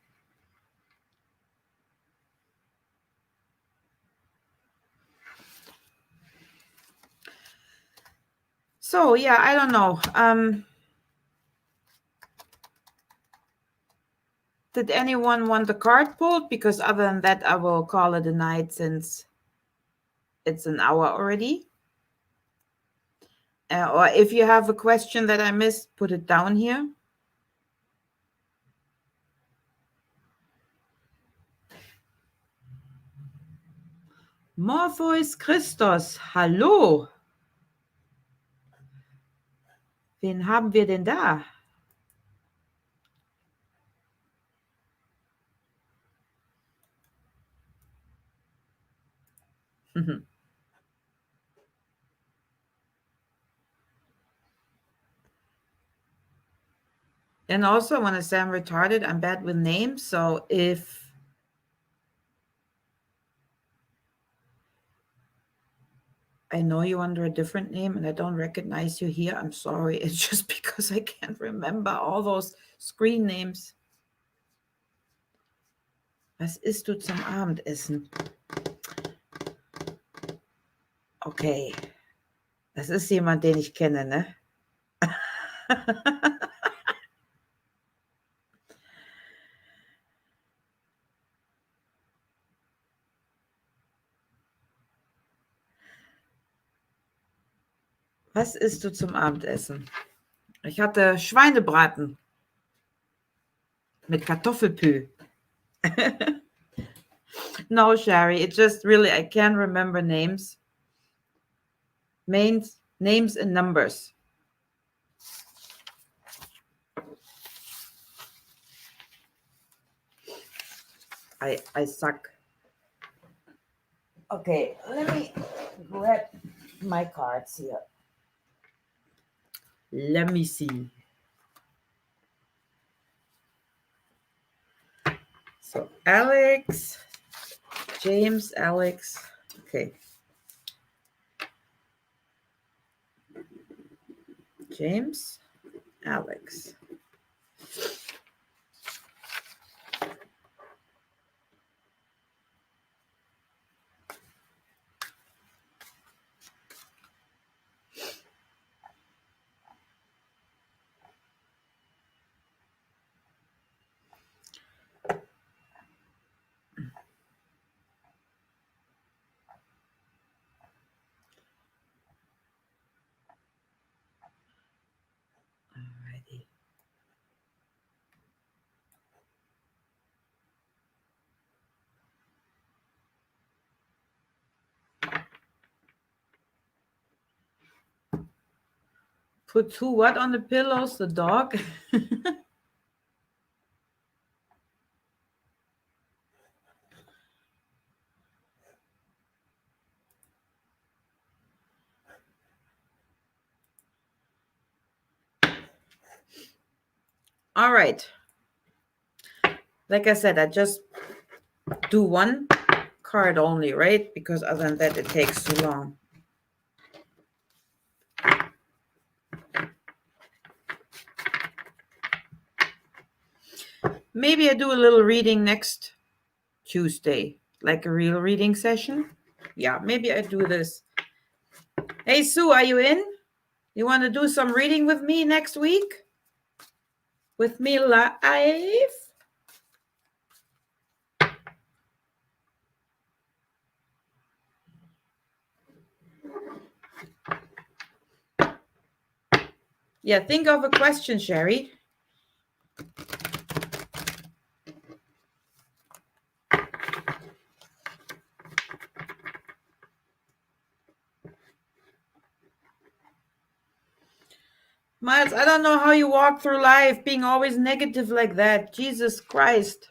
[SPEAKER 1] So yeah, I don't know. Did anyone want the card pulled? Because other than that, I will call it a night since it's an hour already. Or if you have a question that I missed, put it down here. Morpheus Christos, hallo. Wen haben wir denn da? And also, when I say I'm retarded, I'm bad with names. So if I know you under a different name and I don't recognize you here, I'm sorry. It's just because I can't remember all those screen names. Was isst du zum Abendessen? Okay. Das ist jemand, den ich kenne, ne? Was isst du zum Abendessen? Ich hatte Schweinebraten mit Kartoffelpü. No, Sherry, it just really, I can't remember names. Names and numbers. I suck. Okay, let me grab my cards here. Let me see. So Alex, James, Alex. Okay. James, Alex. Alrighty. Put who what on the pillows? The dog? All right. Like I said, I just do one card only, right? Because other than that, it takes too long. Maybe I do a little reading next Tuesday, like a real reading session. Yeah, maybe I do this. Hey, Sue, are you in? You want to do some reading with me next week? With me live? Yeah, think of a question, Sherry. Miles, I don't know how you walk through life being always negative like that. Jesus Christ.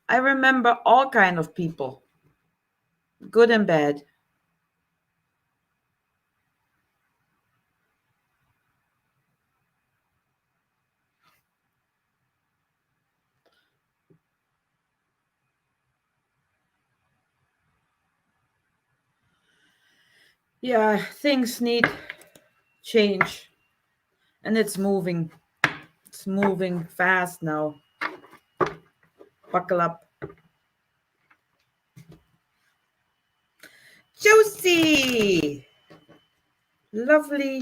[SPEAKER 1] I remember all kind of people, good and bad. Yeah, things need change. And it's moving. It's moving fast now. Buckle up. Josie! Lovely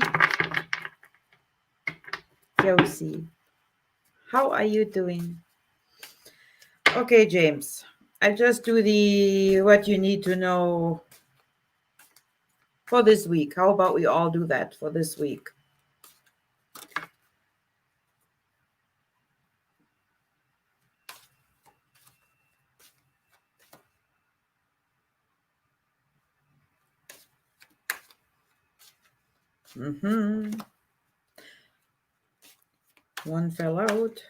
[SPEAKER 1] Josie. How are you doing? Okay, James. I just do the what you need to know for this week. How about we all do that for this week? One fell out.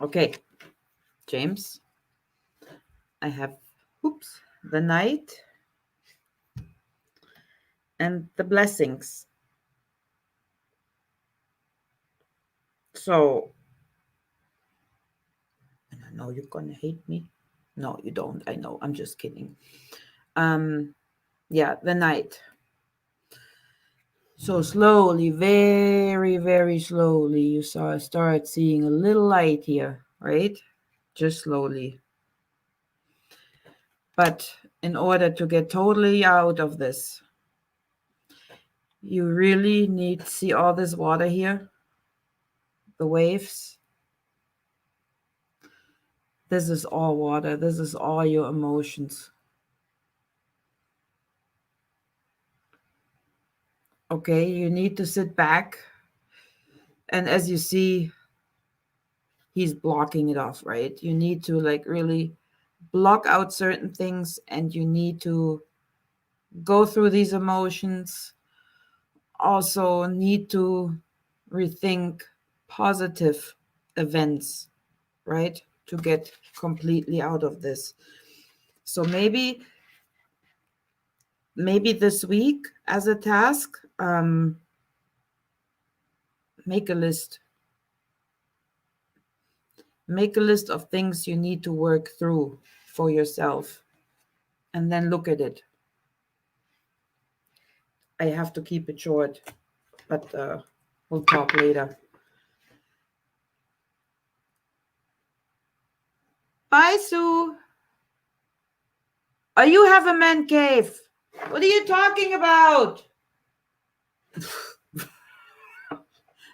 [SPEAKER 1] Okay, James. I have, the night and the blessings. So, and I know you're gonna hate me. No, you don't. I know. I'm just kidding. Yeah, the night. So slowly, very, very slowly, you start seeing a little light here, right? Just slowly. But in order to get totally out of this, you really need to see all this water here, the waves. This is all water. This is all your emotions. Okay, you need to sit back. And as you see, he's blocking it off, right? You need to really block out certain things, and you need to go through these emotions. Also need to rethink positive events, right? To get completely out of this. So maybe this week as a task, make a list. Make a list of things you need to work through for yourself, and then look at it. I have to keep it short, but we'll talk later. Bye, Sue. Oh, you have a man cave. What are you talking about?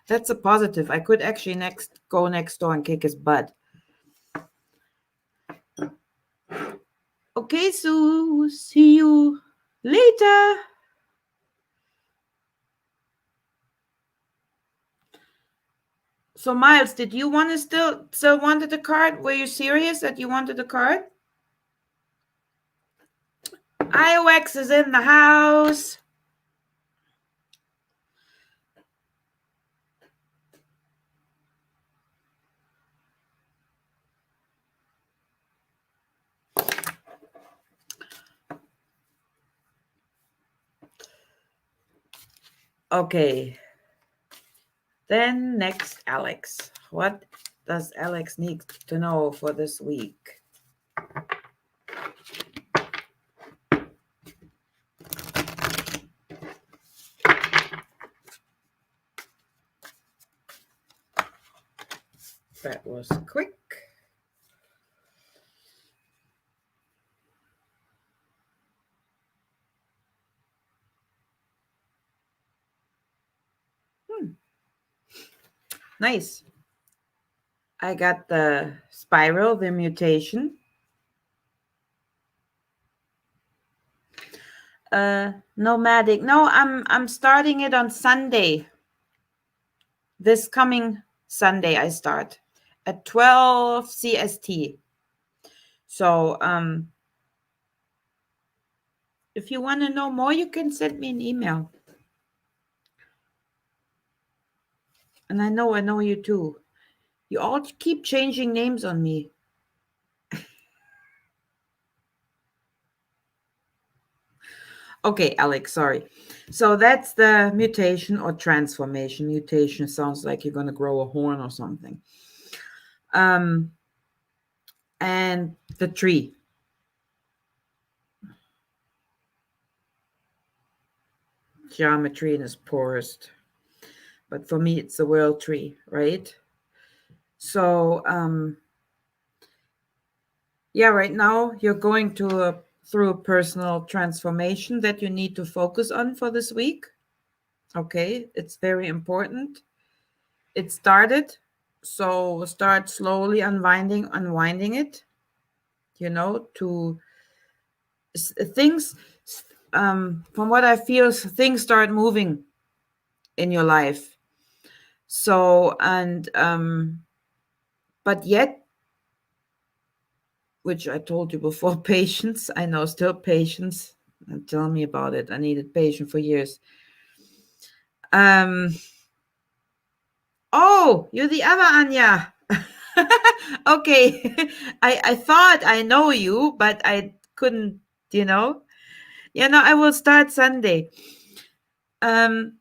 [SPEAKER 1] That's a positive. I could actually go next door and kick his butt. Okay, Sue. See you later. So, Miles, did you want to still wanted the card? Were you serious that you wanted the card? IOX is in the house. Okay. Then next, Alex. What does Alex need to know for this week? That was quick. Nice. I got the spiral, the mutation. Nomadic. No, I'm starting it on Sunday. This coming Sunday I start at 12 CST. So if you want to know more, you can send me an email. And I know you too. You all keep changing names on me. Okay, Alex, sorry. So that's the mutation or transformation. Mutation sounds like you're going to grow a horn or something. And the tree. Geometry in its poorest. But for me, it's the world tree, right? So Yeah, right now you're going through a personal transformation that you need to focus on for this week. Okay, it's very important. It started, so start slowly unwinding it. To things. From what I feel, things start moving in your life. So and but yet, which I told you before, patience. I know, still patience. And tell me about it. I needed patience for years. Um. Oh, you're the other Anya. Okay. I thought I know you, but I couldn't. You know. I will start Sunday. Um.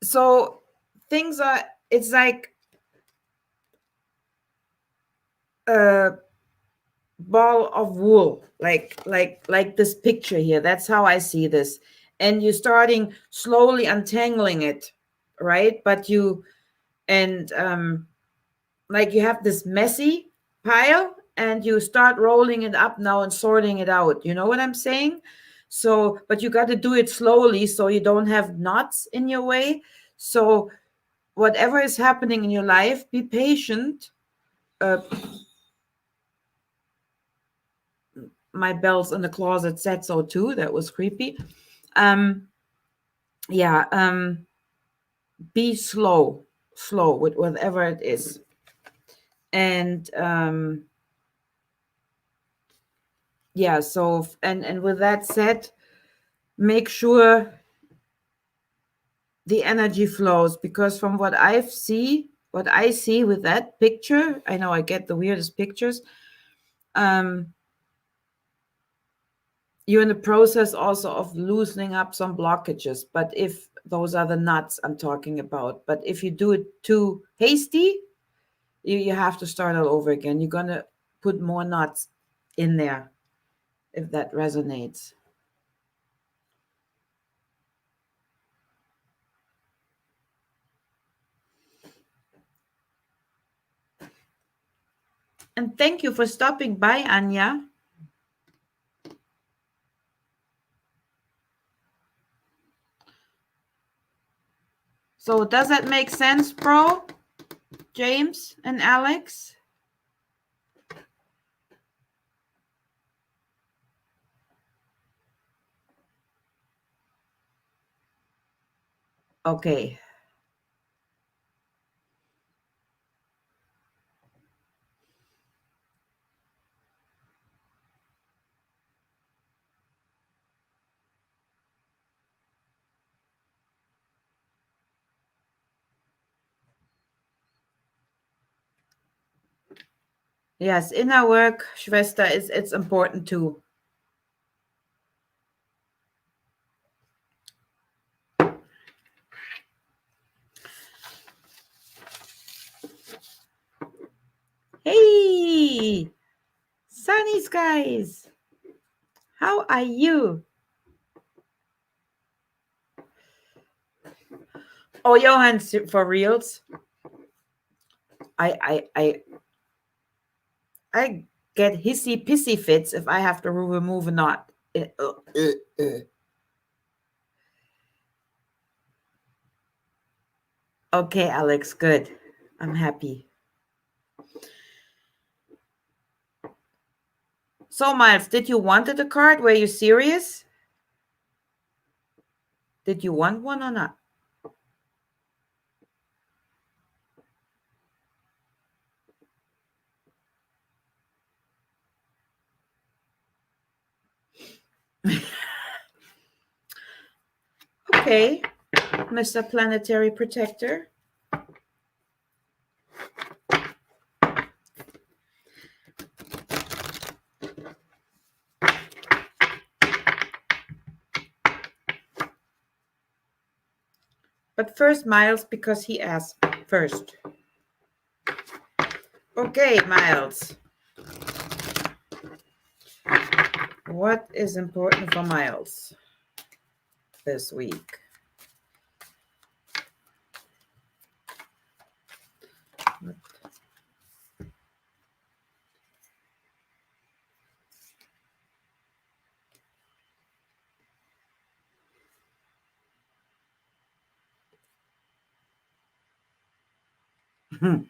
[SPEAKER 1] So things are. It's like a ball of wool, like this picture here. That's how I see this. And you're starting slowly untangling it, right? But you and like you have this messy pile and you start rolling it up now and sorting it out. You know what I'm saying? So, but you got to do it slowly so you don't have knots in your way. So, whatever is happening in your life, be patient. Uh, my bells in the closet said so too. That was creepy. Um, yeah. Be slow with whatever it is, and yeah. So and with that said, make sure the energy flows, because from what I see with that picture, I know I get the weirdest pictures. Um, you're in the process also of loosening up some blockages, but if those are the nuts I'm talking about, but if you do it too hasty, you have to start all over again. You're gonna put more nuts in there, if that resonates. And thank you for stopping by, Anya. So does that make sense, bro? James and Alex? Okay. Yes, inner work, Schwester, it's important too. Hey, sunny skies. How are you? Oh, Johan, for reals. I I I I get hissy pissy fits if I have to remove a knot. Okay, Alex, good. I'm happy. So, Miles, did you wanted a card? Were you serious? Did you want one or not? Okay, Mr. Planetary Protector. But first, Miles, because he asked first. Okay, Miles. What is important for Miles this week? No,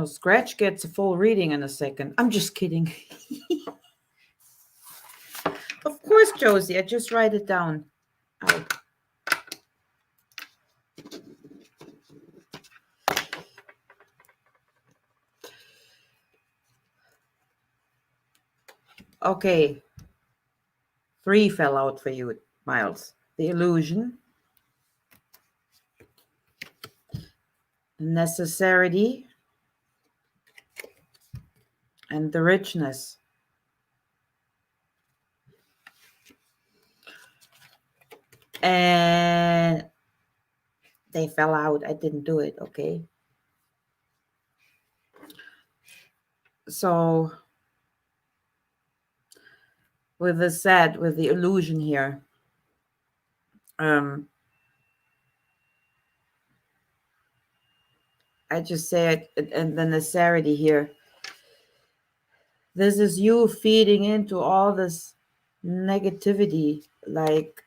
[SPEAKER 1] Scratch gets a full reading in a second. I'm just kidding. Of course, Josie. I just write it down. Out. Okay. 3 fell out for you, Miles. The illusion, the necessity, and the richness. And they fell out. I didn't do it, okay? So with the set, with the illusion here, I just say it, and the necessity here. This is you feeding into all this negativity, like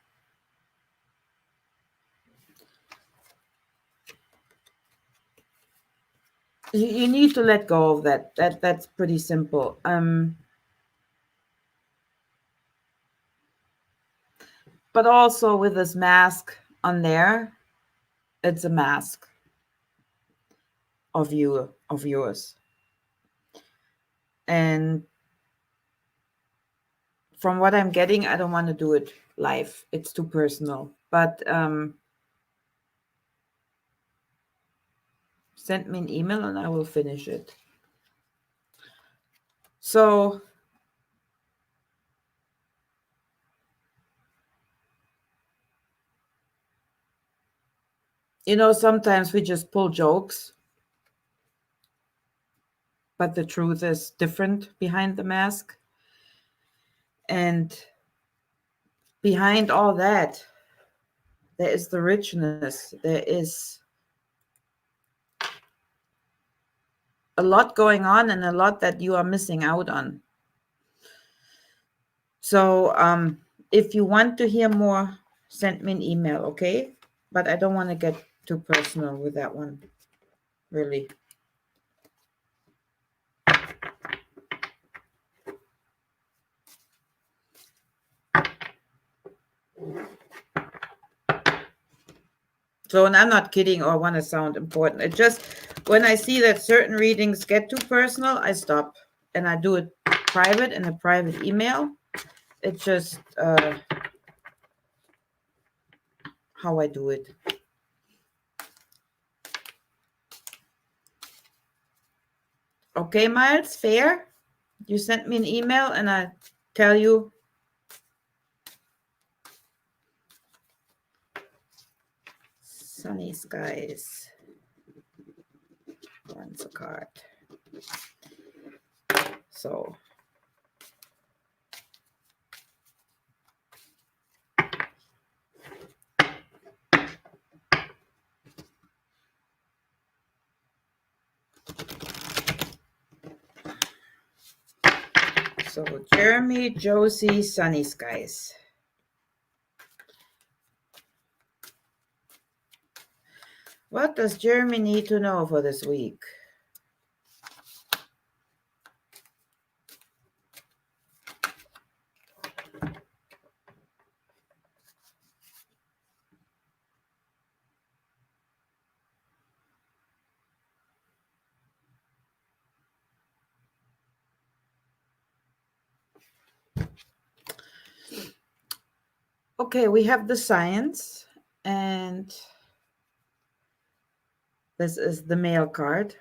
[SPEAKER 1] you need to let go of that. That's pretty simple. But also with this mask on there, it's a mask of you, of yours. And from what I'm getting, I don't want to do it live. It's too personal. But send me an email and I will finish it. So sometimes we just pull jokes, but the truth is different behind the mask. And behind all that, there is the richness. There is a lot going on and a lot that you are missing out on. So if you want to hear more, send me an email, okay? But I don't want to get too personal with that one, really. So, and I'm not kidding or want to sound important. It just, when I see that certain readings get too personal, I stop. And I do it private in a private email. It's just how I do it. Okay, Miles, fair? You sent me an email and I tell you. Sunny skies. Once a card. So. So Jeremy, Josie, sunny skies. What does Jeremy need to know for this week? Okay, we have the science, and this is the male card.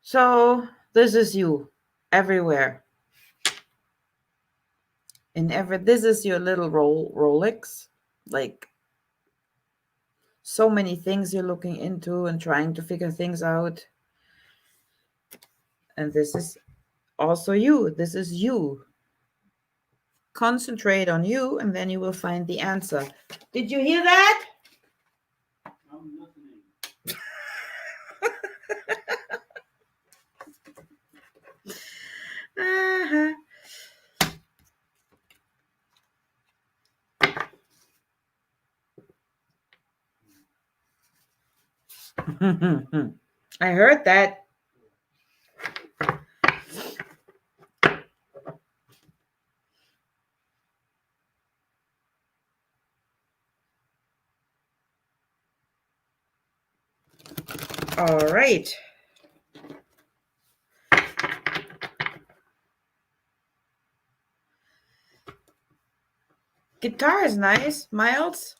[SPEAKER 1] So this is you everywhere. This is your little Rolex, like so many things you're looking into and trying to figure things out. And this is also you. This is you. Concentrate on you, and then you will find the answer. Did you hear that?
[SPEAKER 2] I'm listening.
[SPEAKER 1] I heard that. All right. Guitar is nice, Miles.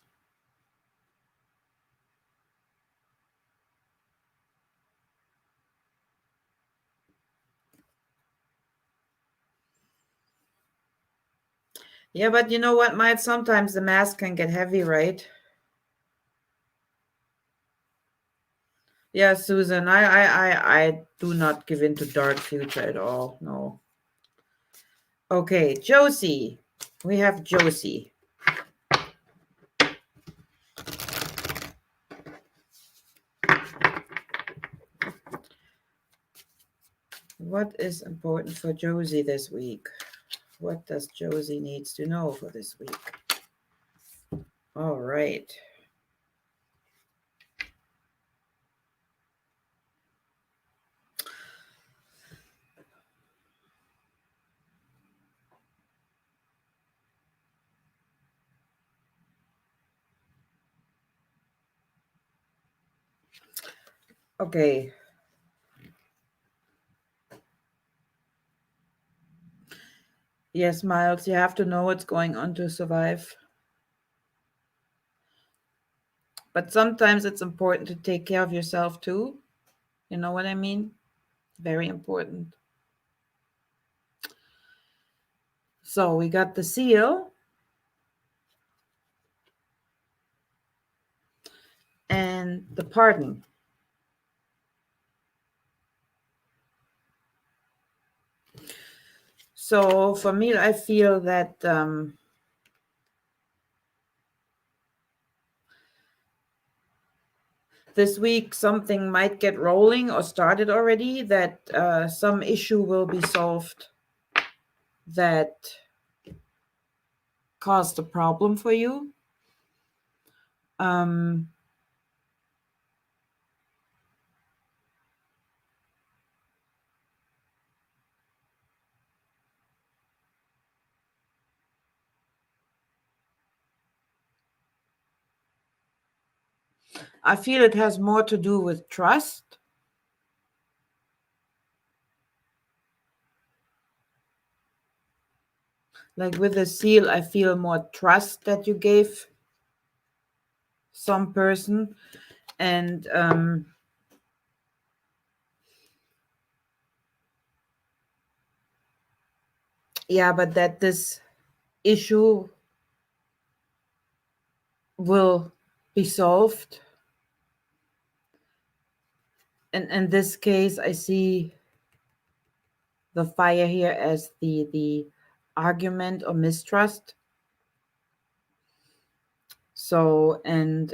[SPEAKER 1] Yeah, but you know what, Miles? Sometimes the mask can get heavy, right? Yeah, Susan, I do not give in to dark future at all. No. Okay, Josie. We have Josie. What is important for Josie this week? What does Josie needs to know for this week? All right. Okay. Yes, Miles, you have to know what's going on to survive. But sometimes it's important to take care of yourself too. You know what I mean? Very important. So we got the seal and the pardon. So for me, I feel that this week something might get rolling or started already, that some issue will be solved that caused a problem for you. I feel it has more to do with trust. Like with the seal, I feel more trust that you gave some person. And yeah, but that this issue will be solved. And in this case, I see the fire here as the argument or mistrust. So, and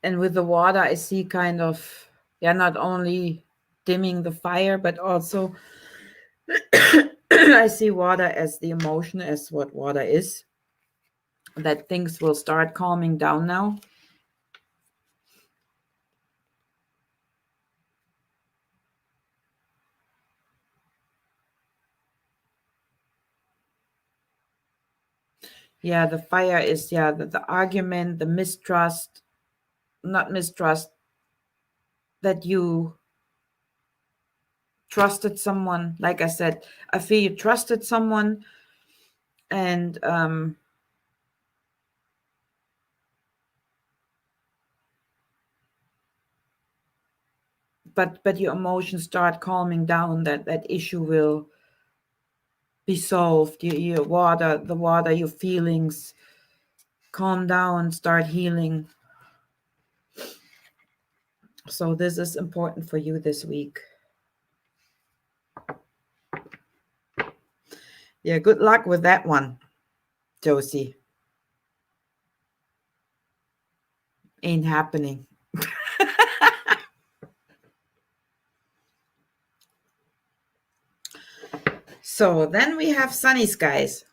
[SPEAKER 1] with the water, I see kind of, yeah, not only dimming the fire, but also I see water as the emotion, as what water is, that things will start calming down now. Yeah, the fire is, yeah, the argument, the mistrust, not mistrust, that you trusted someone. Like I said, I feel you trusted someone, and but your emotions start calming down, that issue will be solved. Your water, the water, your feelings calm down, start healing. So this is important for you this week. Yeah, good luck with that one, Josie. Ain't happening. So then we have sunny skies.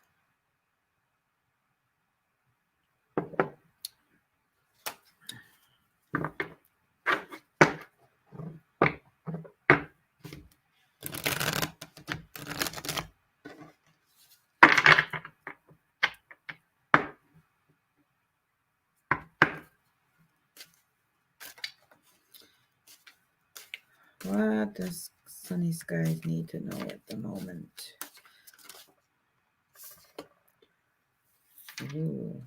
[SPEAKER 1] What does Sunny Skies need to know at the moment? Ooh.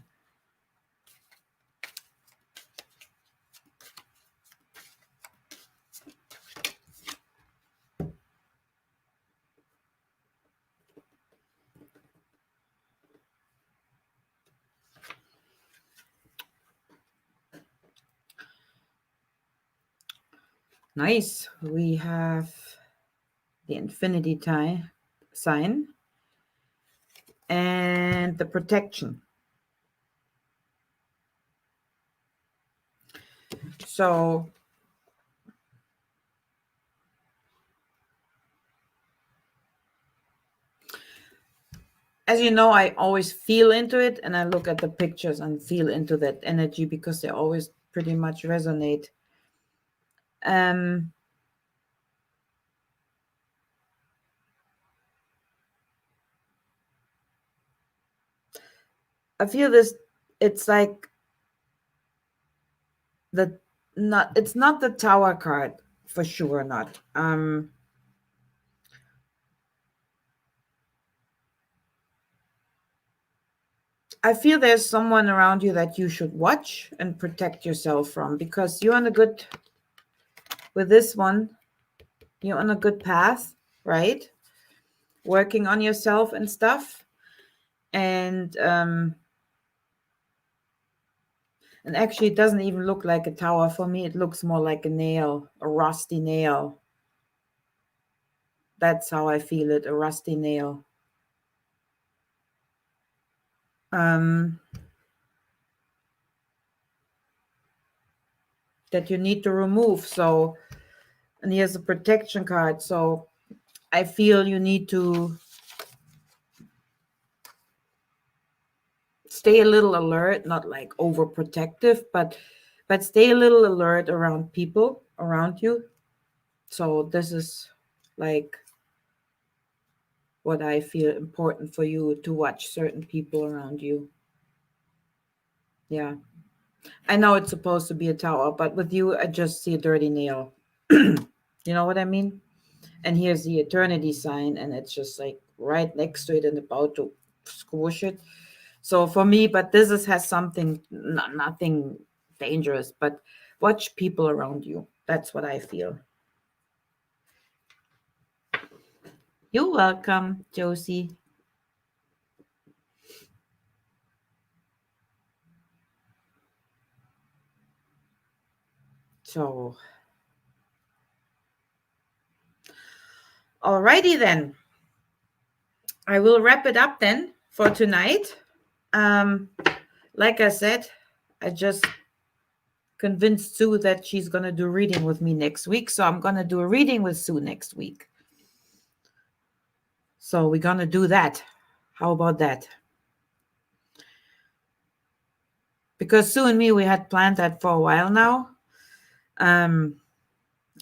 [SPEAKER 1] Nice. We have the infinity sign and the protection. So as you know, I always feel into it, and I look at the pictures and feel into that energy because they always pretty much resonate. I feel this, it's like it's not the Tower card, for sure not. I feel there's someone around you that you should watch and protect yourself from, because you're on a good, with this one, you're on a good path, right? Working on yourself and stuff. And actually it doesn't even look like a tower for me. It looks more like a nail, a rusty nail. That's how I feel it, a rusty nail. That you need to remove. So, and here's a protection card. So I feel you need to stay a little alert, not like overprotective, but stay a little alert around people around you. So this is like what I feel important for you, to watch certain people around you. Yeah. I know it's supposed to be a tower, but with you, I just see a dirty nail. You know what I mean? And here's the eternity sign, and it's just like right next to it and about to squish it. So for me, but this has something, nothing dangerous, but watch people around you. That's what I feel. You're welcome, Josie. So, alrighty then. I will wrap it up then for tonight. Like I said, I just convinced Sue that she's going to do reading with me next week. So I'm going to do a reading with Sue next week. So we're going to do that. How about that? Because Sue and me, we had planned that for a while now. And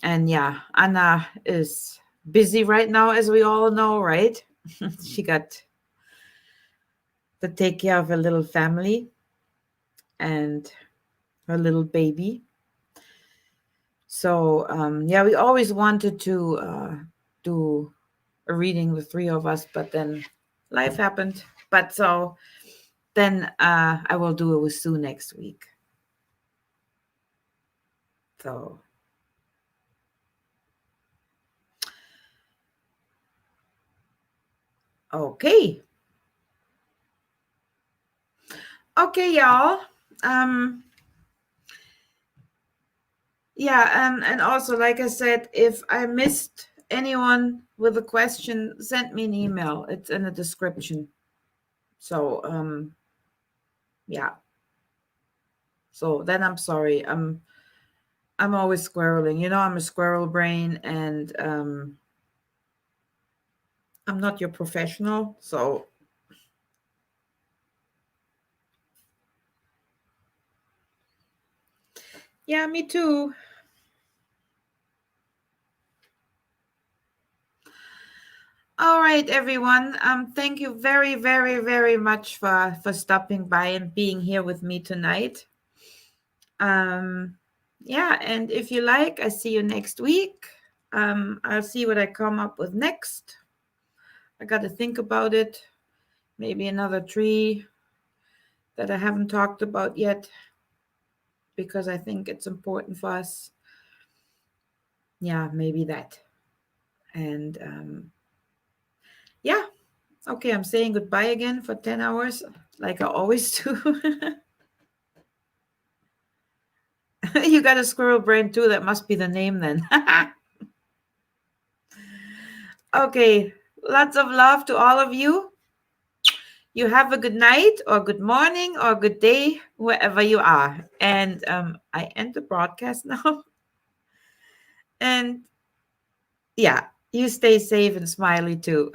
[SPEAKER 1] yeah, Anna is busy right now, as we all know, right? She got to take care of her little family and her little baby. So yeah, we always wanted to do a reading, the three of us, but then life happened. But so then I will do it with Sue next week. So okay, y'all. Yeah, and also, like I said, if I missed anyone with a question, send me an email. It's in the description. So yeah. So then I'm sorry. I'm always squirreling. You know, I'm a squirrel brain, and I'm not your professional. So yeah, me too. All right, everyone. Thank you very, very, very much for stopping by and being here with me tonight. Yeah, and if you like, I see you next week. I'll see what I come up with next. I got to think about it. Maybe another tree that I haven't talked about yet because I think it's important for us. Yeah, maybe that. And yeah, okay, I'm saying goodbye again for 10 hours, like I always do. You got a squirrel brain too. That must be the name then. Okay, lots of love to all of you. You have a good night or good morning or good day wherever you are. And I end the broadcast now. And yeah, you stay safe and smiley too.